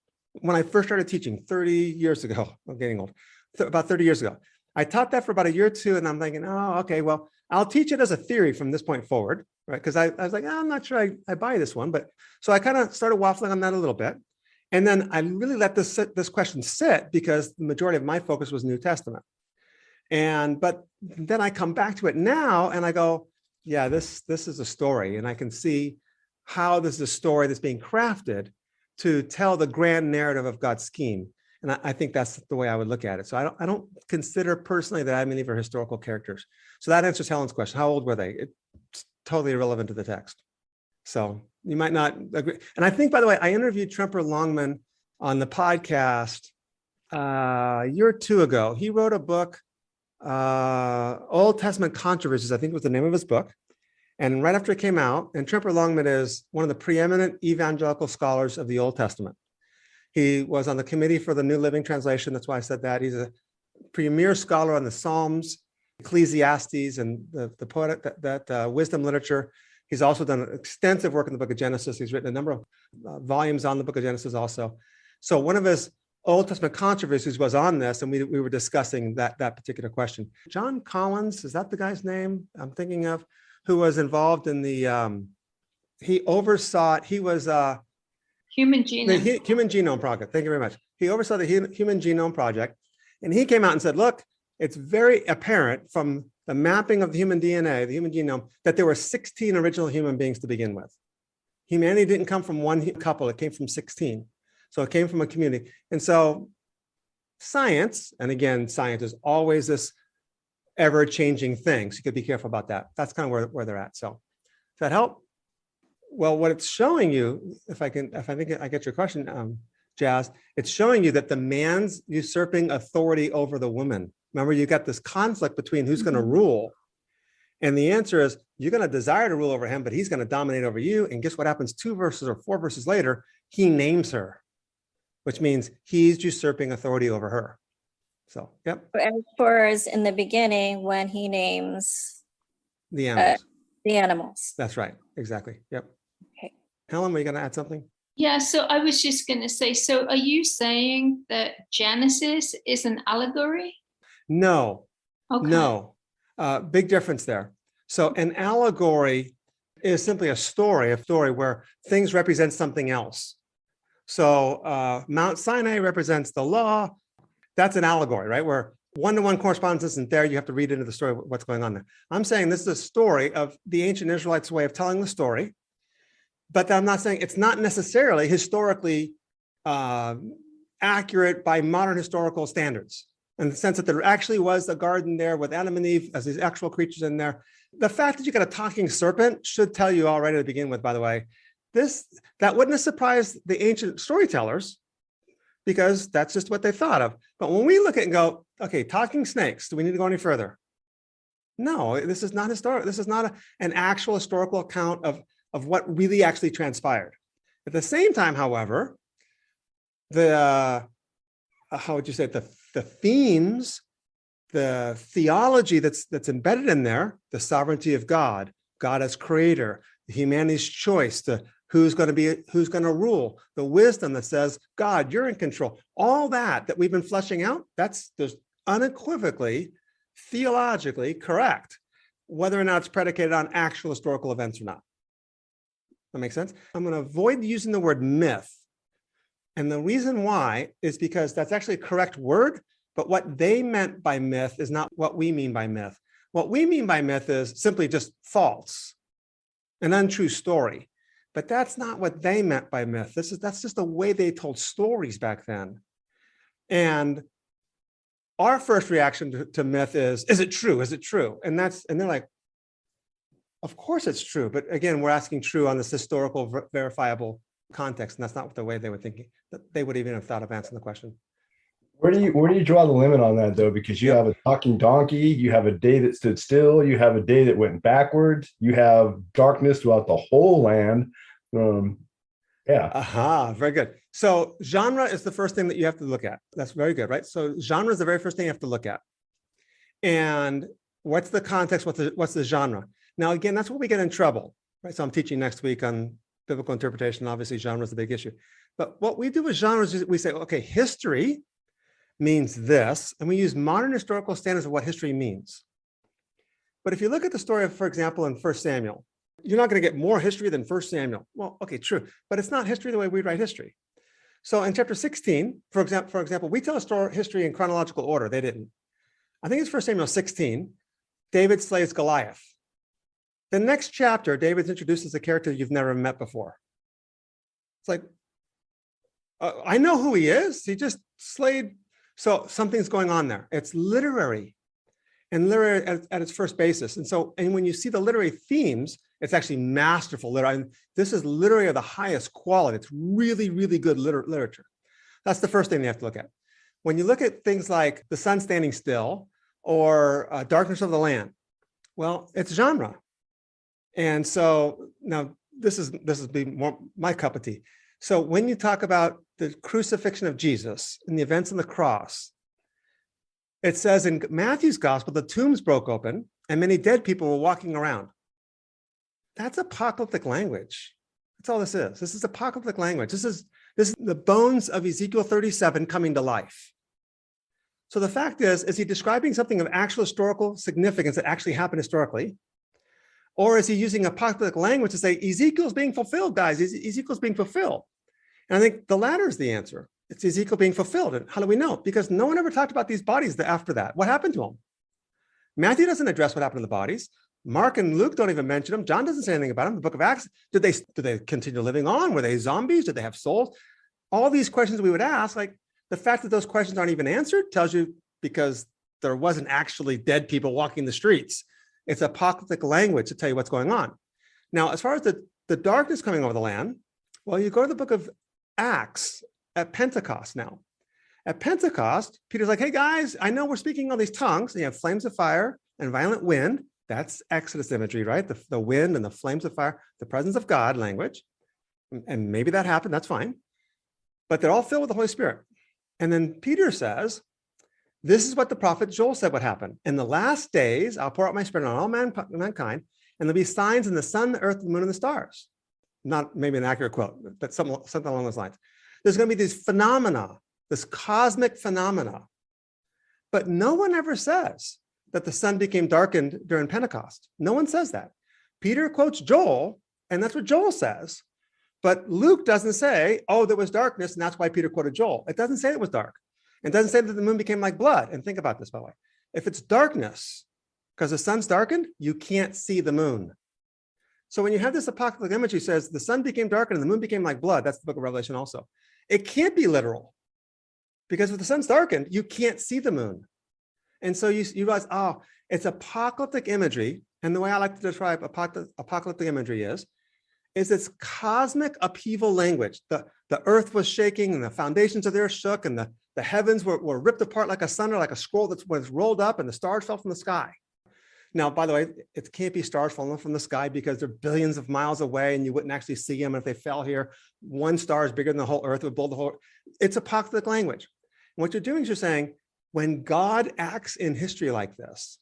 when I first started teaching 30 years ago. I'm getting old, about 30 years ago. I taught that for about a year or two, and I'm thinking, oh, okay, well, I'll teach it as a theory from this point forward, right? Because I was like, oh, I'm not sure I buy this one. But so I kind of started waffling on that a little bit. And then I really let this question sit because the majority of my focus was New Testament. But then I come back to it now and I go, yeah, this is a story. And I can see how this is a story that's being crafted to tell the grand narrative of God's scheme. And I think that's the way I would look at it. So I don't consider personally that Adam and Eve are historical characters. So that answers Helen's question. How old were they? It's totally irrelevant to the text. So you might not agree. And I think, by the way, I interviewed Tremper Longman on the podcast a year or two ago. He wrote a book, Old Testament Controversies, I think was the name of his book. And right after it came out, and Tremper Longman is one of the preeminent evangelical scholars of the Old Testament. He was on the committee for the New Living Translation. That's why I said that. He's a premier scholar on the Psalms, Ecclesiastes, and the poetic that wisdom literature. He's also done extensive work in the book of Genesis. He's written a number of volumes on the book of Genesis also. So one of his Old Testament controversies was on this, and we were discussing that particular question. John Collins, is that the guy's name I'm thinking of, who was involved in the, he oversaw it. He was Human Genome. the Human Genome Project. Thank you very much. He oversaw the Human Genome Project, and he came out and said, look, it's very apparent from the mapping of the human DNA, the human genome, that there were 16 original human beings to begin with. Humanity didn't come from one couple, it came from 16. So it came from a community. And so science, and again, science is always this ever-changing thing. So you could be careful about that. That's kind of where they're at. So does that help? Well, what it's showing you, if I think I get your question, Jazz, it's showing you that the man's usurping authority over the woman. Remember, you got this conflict between who's going to rule. And the answer is you're going to desire to rule over him, but he's going to dominate over you. And guess what happens 2 verses or 4 verses later? He names her, which means he's usurping authority over her. So, yep. As far as in the beginning, when he names The animals. the animals. That's right. Exactly. Yep. Okay. Helen, were you going to add something? Yeah, so I was just going to say, so are you saying that Genesis is an allegory? No. Okay. No. Big difference there. So an allegory is simply a story where things represent something else. So Mount Sinai represents the law. That's an allegory, right? Where one-to-one correspondence isn't there. You have to read into the story what's going on there. I'm saying this is a story of the ancient Israelites' way of telling the story, but I'm not saying it's not necessarily historically accurate by modern historical standards, in the sense that there actually was a garden there with Adam and Eve as these actual creatures in there. The fact that you got a talking serpent should tell you already to begin with, by the way, that wouldn't have surprised the ancient storytellers, because that's just what they thought of. But when we look at it and go, okay, talking snakes, do we need to go any further? No, this is not historic. This is not an actual historical account of what really actually transpired. At the same time, however, how would you say it? The themes, the theology that's embedded in there, the sovereignty of God, God as creator, humanity's choice to who's going to rule, the wisdom that says, God, you're in control. All that we've been fleshing out, that's just unequivocally, theologically correct, whether or not it's predicated on actual historical events or not. That makes sense? I'm going to avoid using the word myth. And the reason why is because that's actually a correct word, but what they meant by myth is not what we mean by myth. What we mean by myth is simply just false, an untrue story. But that's not what they meant by myth. That's just the way they told stories back then. And our first reaction to myth is it true? Is it true? And they're like, of course it's true. But again, we're asking true on this historical, verifiable context. And that's not the way they were thinking. They would even have thought of answering the question. Where do you draw the limit on that, though? Because you have a talking donkey, you have a day that stood still, you have a day that went backwards, you have darkness throughout the whole land. Very good. So genre is the first thing that you have to look at. That's very good, right? So genre is the very first thing you have to look at. And what's the context? What's the genre? Now, again, that's where we get in trouble, right? So I'm teaching next week on biblical interpretation. Obviously, genre is a big issue. But what we do with genres is we say, okay, history means this, and we use modern historical standards of what history means. But if you look at the story of, for example, in 1 Samuel, you're not going to get more history than 1 Samuel. Well, okay, true, but it's not history the way we write history. So in chapter 16, for example, we tell a story history in chronological order. They didn't. I think it's 1 Samuel 16. David slays Goliath. The next chapter, David's introduced as a character you've never met before. It's like, I know who he is. He just slayed. So something's going on there. It's literary, and literary at its first basis. And when you see the literary themes, it's actually masterful literary. This is literary of the highest quality. It's really, really good literature. That's the first thing you have to look at. When you look at things like the sun standing still or darkness of the land, well, it's genre. And so now this is more my cup of tea. So when you talk about the crucifixion of Jesus and the events on the cross, it says in Matthew's gospel, the tombs broke open and many dead people were walking around. That's apocalyptic language. That's all this is. This is apocalyptic language. This is the bones of Ezekiel 37 coming to life. So the fact is he describing something of actual historical significance that actually happened historically? Or is he using apocalyptic language to say, Ezekiel's being fulfilled, guys, Ezekiel's being fulfilled? And I think the latter is the answer. It's Ezekiel being fulfilled. And how do we know? Because no one ever talked about these bodies after that. What happened to them? Matthew doesn't address what happened to the bodies. Mark and Luke don't even mention them. John doesn't say anything about them. The book of Acts, did they continue living on? Were they zombies? Did they have souls? All these questions we would ask, like the fact that those questions aren't even answered tells you because there wasn't actually dead people walking the streets. It's apocalyptic language to tell you what's going on. Now, as far as the darkness coming over the land, well, you go to the book of Acts at Pentecost now. At Pentecost, Peter's like, hey guys, I know we're speaking all these tongues. And you have flames of fire and violent wind. That's Exodus imagery, right? The wind and the flames of fire, the presence of God language. And maybe that happened, that's fine. But they're all filled with the Holy Spirit. And then Peter says, this is what the prophet Joel said would happen. In the last days, I'll pour out my spirit on all mankind, and there'll be signs in the sun, the earth, the moon, and the stars. Not maybe an accurate quote, but something along those lines. There's going to be these phenomena, this cosmic phenomena. But no one ever says that the sun became darkened during Pentecost. No one says that. Peter quotes Joel, and that's what Joel says. But Luke doesn't say, oh, there was darkness, and that's why Peter quoted Joel. It doesn't say it was dark. It doesn't say that the moon became like blood. And think about this, by the way. If it's darkness, because the sun's darkened, you can't see the moon. So when you have this apocalyptic imagery, says the sun became darkened and the moon became like blood. That's the book of Revelation also. It can't be literal. Because if the sun's darkened, you can't see the moon. And so you realize, oh, it's apocalyptic imagery. And the way I like to describe apocalyptic imagery is it's cosmic upheaval language. The earth was shaking and the foundations of the earth shook and the heavens were ripped apart like a sunder, like a scroll that was rolled up and the stars fell from the sky. Now, by the way, it can't be stars falling from the sky because they're billions of miles away and you wouldn't actually see them. If they fell here, one star is bigger than the whole earth, it would blow the whole. It's apocalyptic language. And what you're doing is you're saying, when God acts in history like this,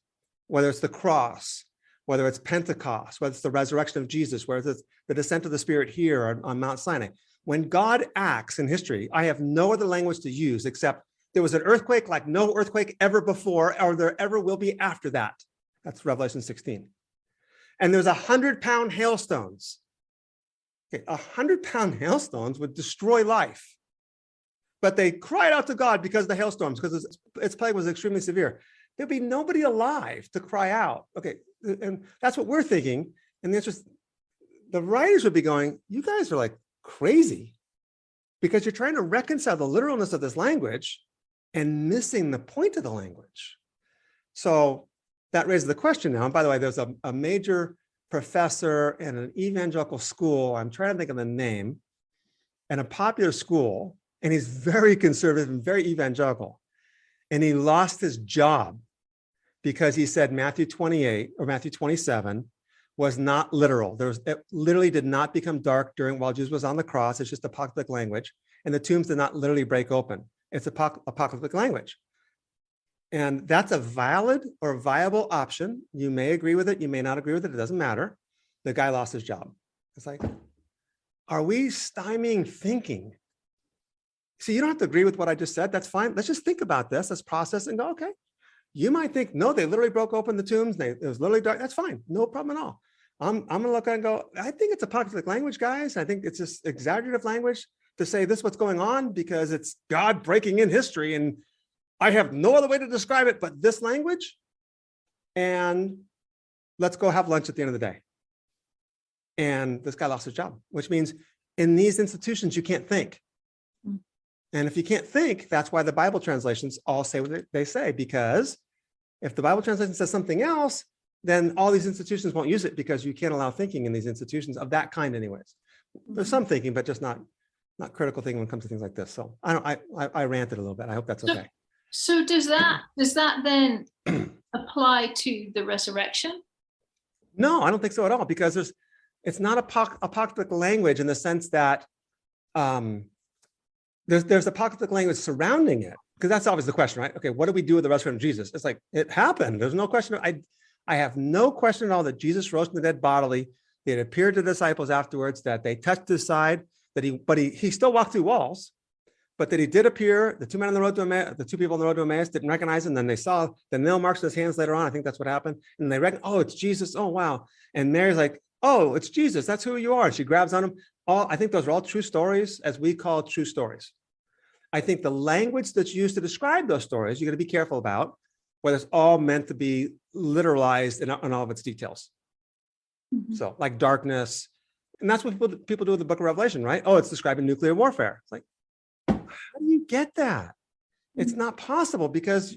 whether it's the cross, whether it's Pentecost, whether it's the resurrection of Jesus, whether it's the descent of the Spirit here on Mount Sinai. When God acts in history, I have no other language to use except there was an earthquake like no earthquake ever before, or there ever will be after that. That's Revelation 16. And there's 100-pound hailstones. Okay, 100-pound hailstones would destroy life. But they cried out to God because of the hailstorms, because its plague was extremely severe. There'd be nobody alive to cry out. Okay, and that's what we're thinking. And the writers would be going, you guys are like crazy, because you're trying to reconcile the literalness of this language and missing the point of the language. So that raises the question now. And by the way, there's a major professor in an evangelical school, I'm trying to think of the name, and a popular school, and he's very conservative and very evangelical. And he lost his job because he said Matthew 28 or Matthew 27 was not literal. It literally did not become dark while Jesus was on the cross. It's just apocalyptic language. And the tombs did not literally break open. It's apocalyptic language. And that's a valid or viable option. You may agree with it. You may not agree with it. It doesn't matter. The guy lost his job. It's like, are we stymieing thinking? So you don't have to agree with what I just said. That's fine. Let's just think about this. Let's process and go, okay. You might think, no, they literally broke open the tombs. It was literally dark. That's fine. No problem at all. I'm going to look at it and go, I think it's apocalyptic language, guys. I think it's just exaggerative language to say this is what's going on because it's God breaking in history. And I have no other way to describe it but this language. And let's go have lunch at the end of the day. And this guy lost his job, which means in these institutions, you can't think. And if you can't think, that's why the Bible translations all say what they say, because if the Bible translation says something else, then all these institutions won't use it because you can't allow thinking in these institutions of that kind anyways. There's some thinking, but just not critical thinking when it comes to things like this. So I ranted a little bit. I hope that's okay. So does that then apply to the resurrection? No, I don't think so at all, because it's not apocalyptic language in the sense that there's apocalyptic language surrounding it, because that's always the question, right? Okay, what do we do with the resurrection of Jesus? It's like, it happened. There's no question. I have no question at all that Jesus rose from the dead bodily. It appeared to the disciples afterwards, that they touched his side, but he still walked through walls, but that he did appear. The two men on the road to Emmaus, the two people on the road to Emmaus didn't recognize him. Then they saw the nail marks in his hands later on. I think that's what happened. And they reckon, oh, it's Jesus. Oh, wow. And Mary's like, oh, it's Jesus. That's who you are. And she grabs on him. I think those are all true stories, as we call true stories. I think the language that's used to describe those stories, you got to be careful about whether it's all meant to be literalized in all of its details. Mm-hmm. So like darkness, and that's what people do with the book of Revelation, right? Oh, it's describing nuclear warfare. It's like, how do you get that? It's not possible, because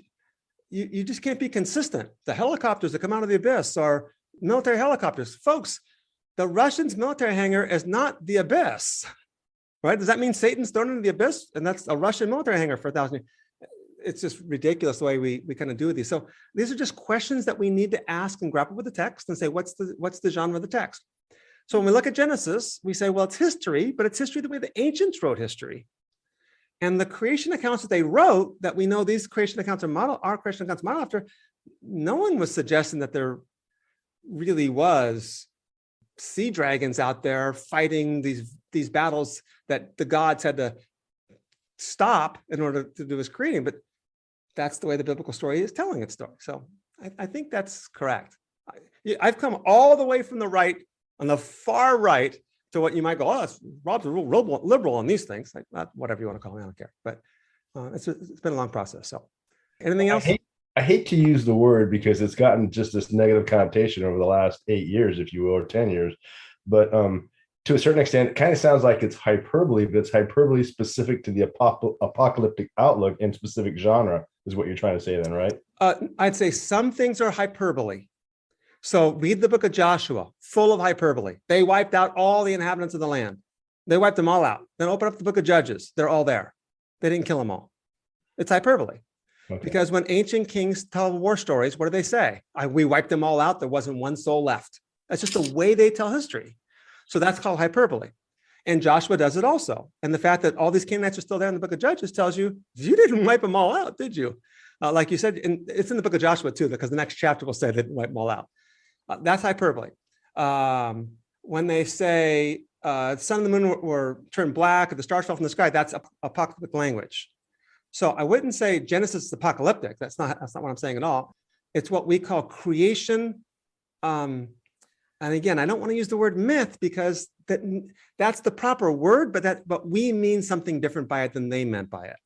you just can't be consistent. The helicopters that come out of the abyss are military helicopters. Folks, the Russians' military hangar is not the abyss, right? Does that mean Satan's thrown into the abyss? And that's a Russian military hangar for 1,000 years. It's just ridiculous the way we kind of do these. So these are just questions that we need to ask and grapple with the text and say, what's the genre of the text? So when we look at Genesis, we say, well, it's history, but it's history the way the ancients wrote history. And the creation accounts that they wrote, that we know these creation accounts are creation accounts modeled after, no one was suggesting that there really was sea dragons out there fighting these battles that the gods had to stop in order to do his creating. But that's the way the biblical story is telling its story. So I think that's correct. I've come all the way from the right, on the far right, to what you might go, oh, Rob's a real liberal on these things, like whatever you want to call me, I don't care. But it's been a long process. So anything else? I hate to use the word because it's gotten just this negative connotation over the last 8 years, if you will, or 10 years. But to a certain extent, it kind of sounds like it's hyperbole, but it's hyperbole specific to the apocalyptic outlook and specific genre, is what you're trying to say then, right? I'd say some things are hyperbole. So read the book of Joshua, full of hyperbole. They wiped out all the inhabitants of the land. They wiped them all out. Then open up the book of Judges. They're all there. They didn't kill them all. It's hyperbole. Okay. Because when ancient kings tell war stories, what do they say? We wiped them all out. There wasn't one soul left. That's just the way they tell history. So that's called hyperbole. And Joshua does it also. And the fact that all these Canaanites are still there in the book of Judges tells you didn't wipe them all out, did you? Like you said, and it's in the book of Joshua too, because the next chapter will say they didn't wipe them all out. That's hyperbole. When they say the sun and the moon were turned black, or the stars fell from the sky, that's apocalyptic language. So I wouldn't say Genesis is apocalyptic. That's not what I'm saying at all. It's what we call creation. And again, I don't want to use the word myth because that's the proper word, but we mean something different by it than they meant by it.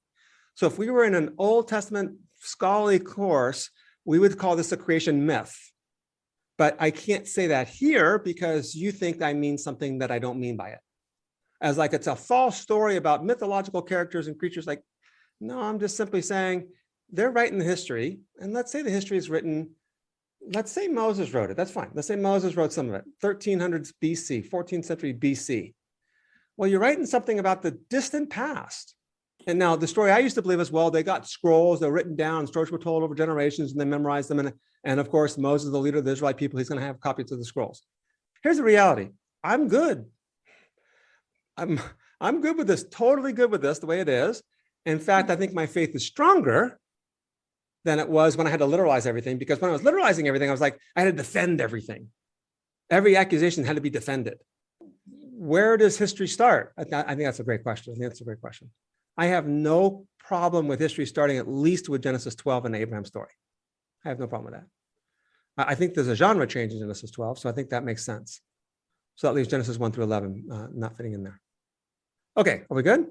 So if we were in an Old Testament scholarly course, we would call this a creation myth. But I can't say that here because you think I mean something that I don't mean by it. As like it's a false story about mythological characters and creatures. Like, no, I'm just simply saying they're writing the history. And let's say the history is written, let's say Moses wrote it. That's fine. Let's say Moses wrote some of it, 1300s BC, 14th century BC. Well, you're writing something about the distant past. And now the story I used to believe is, well, they got scrolls, they're written down, stories were told over generations, and they memorized them. And of course, Moses, the leader of the Israelite people, he's going to have copies of the scrolls. Here's the reality. I'm good. I'm good with this, totally good with this, the way it is. In fact, I think my faith is stronger than it was when I had to literalize everything, because when I was literalizing everything, I was like, I had to defend everything. Every accusation had to be defended. Where does history start? I think that's a great question. I think that's a great question. I have no problem with history starting at least with Genesis 12 and Abraham's story. I have no problem with that. I think there's a genre change in Genesis 12, so I think that makes sense. So that leaves Genesis 1 through 11 not fitting in there. Okay, are we good? All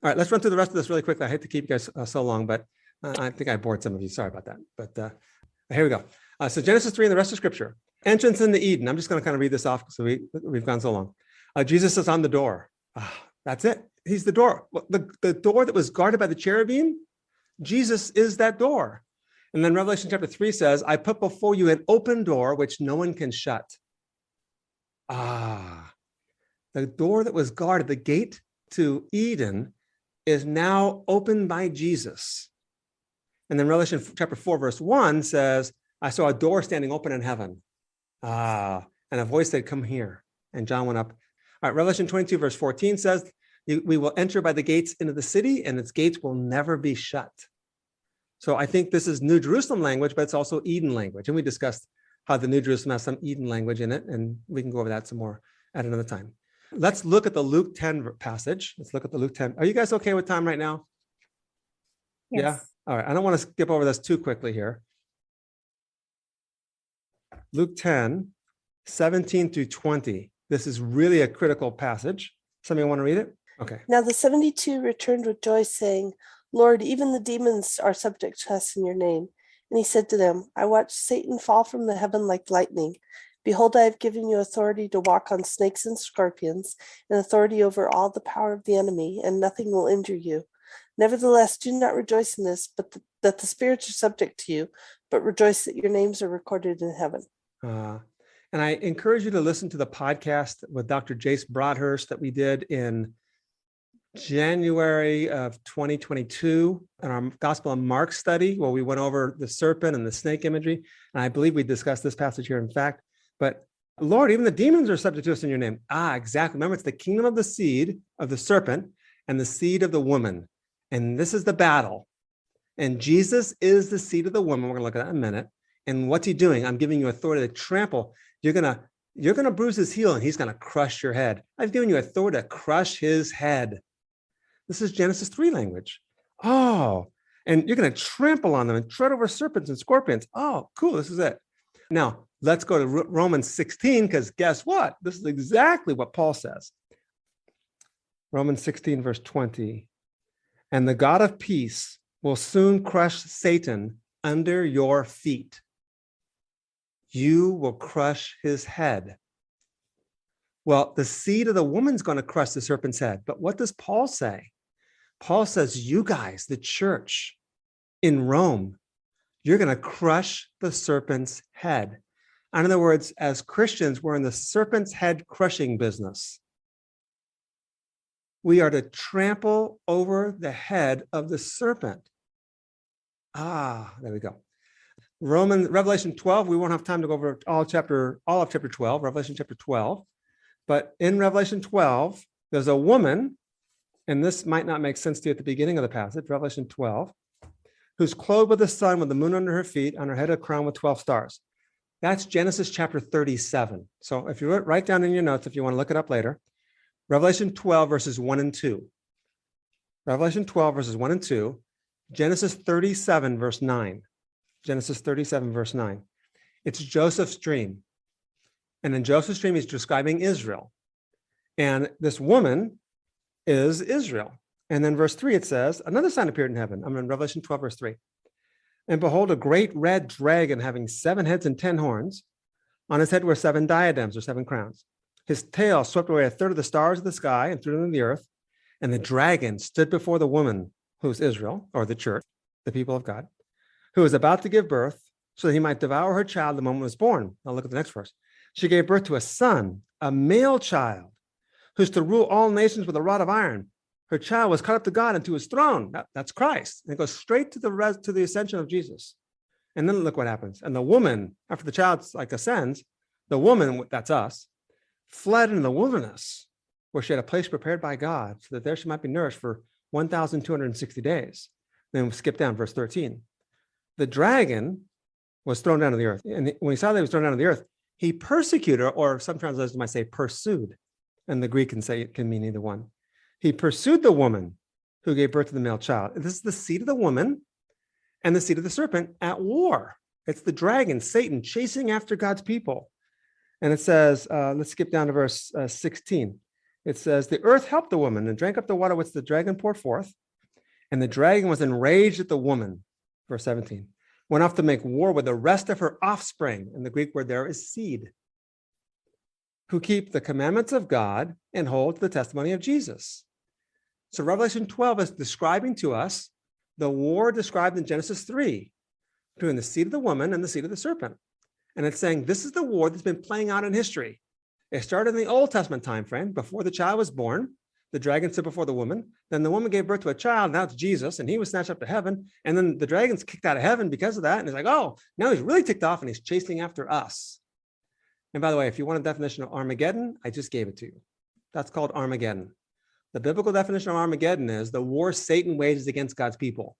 right, let's run through the rest of this really quickly. I hate to keep you guys so long, but I think I bored some of you. Sorry about that. But here we go. So Genesis 3 and the rest of Scripture. Entrance into Eden. I'm just going to kind of read this off because we've gone so long. Jesus is on the door. That's it. He's the door. The door that was guarded by the cherubim, Jesus is that door. And then Revelation chapter 3 says, I put before you an open door which no one can shut. The door that was guarded, the gate to Eden, is now opened by Jesus. And then Revelation chapter 4, verse 1 says, I saw a door standing open in heaven. And a voice said, come here. And John went up. All right, Revelation 22, verse 14 says, we will enter by the gates into the city, and its gates will never be shut. So I think this is New Jerusalem language, but it's also Eden language. And we discussed how the New Jerusalem has some Eden language in it, and we can go over that some more at another time. Let's look at the Luke 10 passage. Let's look at the Luke 10. Are you guys okay with time right now? Yes. Yeah? All right, I don't want to skip over this too quickly here. Luke 10, 17 through 20. This is really a critical passage. Somebody want to read it? Okay. Now the 72 returned with joy, saying, Lord, even the demons are subject to us in your name. And he said to them, I watched Satan fall from the heaven like lightning. Behold, I have given you authority to walk on snakes and scorpions, and authority over all the power of the enemy, and nothing will injure you. Nevertheless, do not rejoice in this, but that the spirits are subject to you, but rejoice that your names are recorded in heaven. And I encourage you to listen to the podcast with Dr. Jace Broadhurst that we did in January of 2022 in our Gospel of Mark study, where we went over the serpent and the snake imagery. And I believe we discussed this passage here, in fact. But Lord, even the demons are subject to us in your name. Exactly. Remember, it's the kingdom of the seed of the serpent and the seed of the woman. And this is the battle. And Jesus is the seed of the woman. We're going to look at that in a minute. And what's he doing? I'm giving you authority to trample. You're going to bruise his heel and he's going to crush your head. I've given you authority to crush his head. This is Genesis 3 language. Oh, and you're going to trample on them and tread over serpents and scorpions. Oh, cool. This is it. Now, let's go to Romans 16, because guess what? This is exactly what Paul says. Romans 16, verse 20. And the God of peace will soon crush Satan under your feet. You will crush his head. Well, the seed of the woman's going to crush the serpent's head. But what does Paul say? Paul says, you guys, the church in Rome, you're going to crush the serpent's head. In other words, as Christians, we're in the serpent's head crushing business. We are to trample over the head of the serpent. There we go. Revelation 12, we won't have time to go over all of chapter 12, Revelation chapter 12. But in Revelation 12, there's a woman, and this might not make sense to you at the beginning of the passage, Revelation 12, who's clothed with the sun, with the moon under her feet, on her head a crown with 12 stars. That's Genesis chapter 37. So if you write down in your notes, if you want to look it up later, Revelation 12, verses 1 and 2. Revelation 12, verses 1 and 2. Genesis 37, verse 9. Genesis 37, verse 9. It's Joseph's dream. And in Joseph's dream, he's describing Israel. And this woman is Israel. And then verse 3, it says, another sign appeared in heaven. I'm in Revelation 12, verse 3. And behold, a great red dragon having 7 heads and 10 horns. On his head were 7 diadems or 7 crowns. His tail swept away 1/3 of the stars of the sky and threw them into the earth. And the dragon stood before the woman, who's Israel, or the church, the people of God, who was about to give birth, so that he might devour her child the moment it was born. Now look at the next verse. She gave birth to a son, a male child, who's to rule all nations with a rod of iron. Her child was caught up to God and to his throne. That's Christ. And it goes straight to the ascension of Jesus. And then look what happens. And the woman, after the child ascends, the woman, that's us, fled into the wilderness, where she had a place prepared by God, so that there she might be nourished for 1,260 days. Then we skip down, verse 13. The dragon was thrown down to the earth. And when he saw that he was thrown down to the earth, he persecuted, or some translators might say pursued. And the Greek can mean either one. He pursued the woman who gave birth to the male child. This is the seed of the woman and the seed of the serpent at war. It's the dragon, Satan, chasing after God's people. And it says, let's skip down to verse 16. It says, the earth helped the woman and drank up the water which the dragon poured forth. And the dragon was enraged at the woman, verse 17, went off to make war with the rest of her offspring. And the Greek word there is seed, who keep the commandments of God and hold to the testimony of Jesus. So Revelation 12 is describing to us the war described in Genesis 3 between the seed of the woman and the seed of the serpent. And it's saying this is the war that's been playing out in history. It started in the Old Testament time frame, before the child was born. The dragon stood before the woman. Then the woman gave birth to a child. Now it's Jesus, and he was snatched up to heaven. And then the dragon's kicked out of heaven because of that. And he's like, oh, now he's really ticked off and he's chasing after us. And by the way, if you want a definition of Armageddon, I just gave it to you. That's called Armageddon. The biblical definition of Armageddon is the war Satan wages against God's people.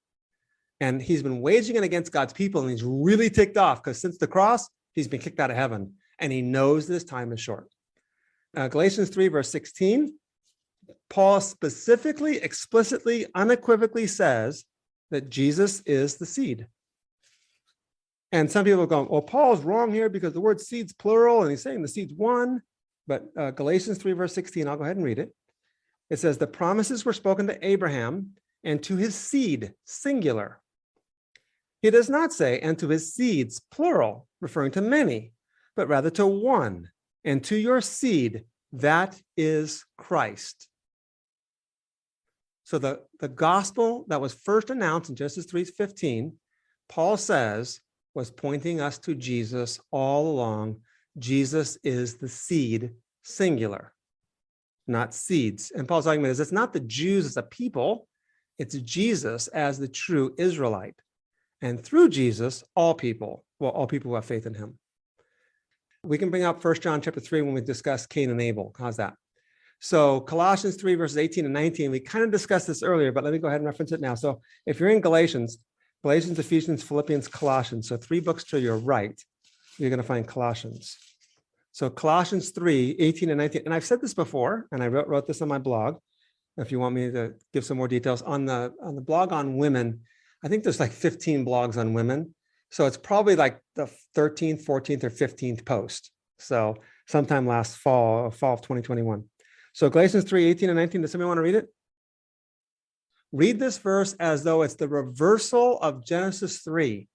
And he's been waging it against God's people, and he's really ticked off because since the cross, he's been kicked out of heaven, and he knows this time is short. Galatians 3, verse 16, Paul specifically, explicitly, unequivocally says that Jesus is the seed. And some people go, well, Paul's wrong here because the word seed's plural, and he's saying the seed's one. But Galatians 3, verse 16, I'll go ahead and read it. It says, the promises were spoken to Abraham and to his seed, singular. He does not say, and to his seeds, plural, referring to many, but rather to one, and to your seed, that is Christ. So the gospel that was first announced in Genesis 3:15, Paul says, was pointing us to Jesus all along. Jesus is the seed, singular, not seeds. And Paul's argument is it's not the Jews as a people, it's Jesus as the true Israelite. And through Jesus, all people who have faith in him. We can bring up 1 John chapter 3 when we discuss Cain and Abel. How's that? So Colossians 3, verses 18 and 19, we kind of discussed this earlier, but let me go ahead and reference it now. So if you're in Galatians, Ephesians, Philippians, Colossians, so 3 books to your right, you're going to find Colossians. So Colossians 3, 18 and 19, and I've said this before, and I wrote this on my blog. If you want me to give some more details on the blog on women, I think there's like 15 blogs on women. So it's probably like the 13th, 14th, or 15th post. So sometime last fall of 2021. So Galatians 3, 18 and 19, does somebody want to read it? Read this verse as though it's the reversal of Genesis 3.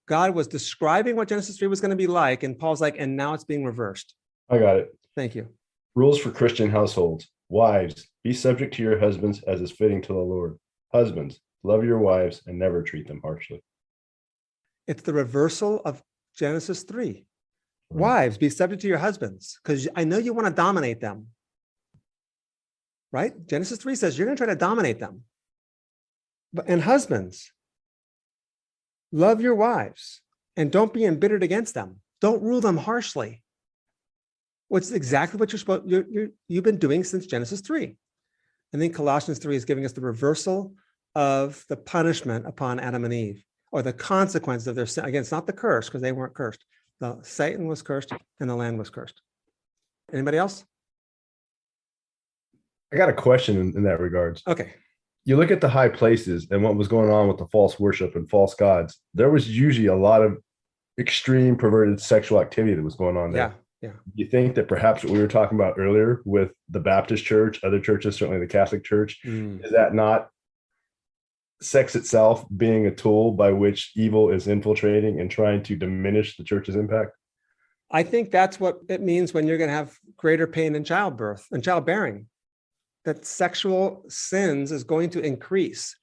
God was describing what Genesis 3 was going to be like, and Paul's like, and now it's being reversed. I got it. Thank you. Rules for Christian households. Wives, be subject to your husbands as is fitting to the Lord. Husbands, love your wives and never treat them harshly. It's the reversal of Genesis 3. Right. Wives, be subject to your husbands, because I know you want to dominate them. Right? Genesis 3 says you're going to try to dominate them. And husbands, love your wives and don't be embittered against them. Don't rule them harshly. Which is exactly what you've been doing since Genesis 3. And then Colossians 3 is giving us the reversal of the punishment upon Adam and Eve, or the consequence of their sin. Again, it's not the curse because they weren't cursed. Satan was cursed and the land was cursed. Anybody else? I got a question in that regards. Okay. You look at the high places and what was going on with the false worship and false gods. There was usually a lot of extreme perverted sexual activity that was going on there. Yeah. You think that perhaps what we were talking about earlier with the Baptist church, other churches, certainly the Catholic church, is that not sex itself being a tool by which evil is infiltrating and trying to diminish the church's impact? I think that's what it means when you're going to have greater pain in childbirth and childbearing, that sexual sins is going to increase.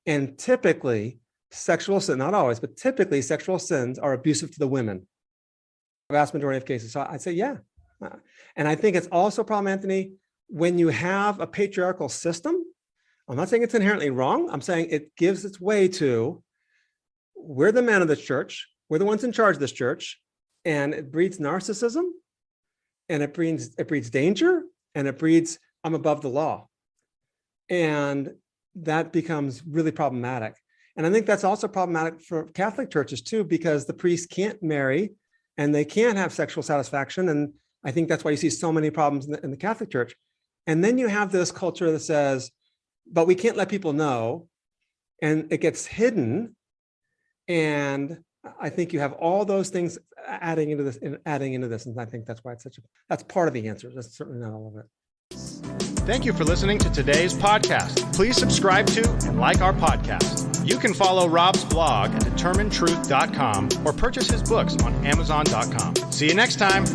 And typically, sexual sin, not always, but typically sexual sins are abusive to the women. The vast majority of cases. So I'd say, yeah. And I think it's also a problem, Anthony, when you have a patriarchal system. I'm not saying it's inherently wrong. I'm saying it gives its way to, we're the men of this church. We're the ones in charge of this church. And it breeds narcissism, and it breeds danger, and it breeds, I'm above the law. And that becomes really problematic. And I think that's also problematic for Catholic churches too, because the priests can't marry and they can't have sexual satisfaction. And I think that's why you see so many problems in the Catholic Church. And then you have this culture that says, but we can't let people know, and it gets hidden. And I think you have all those things adding into this. And I think that's why that's part of the answer. That's certainly not all of it. Thank you for listening to today's podcast. Please subscribe to and like our podcast. You can follow Rob's blog at determinedtruth.com or purchase his books on amazon.com. See you next time.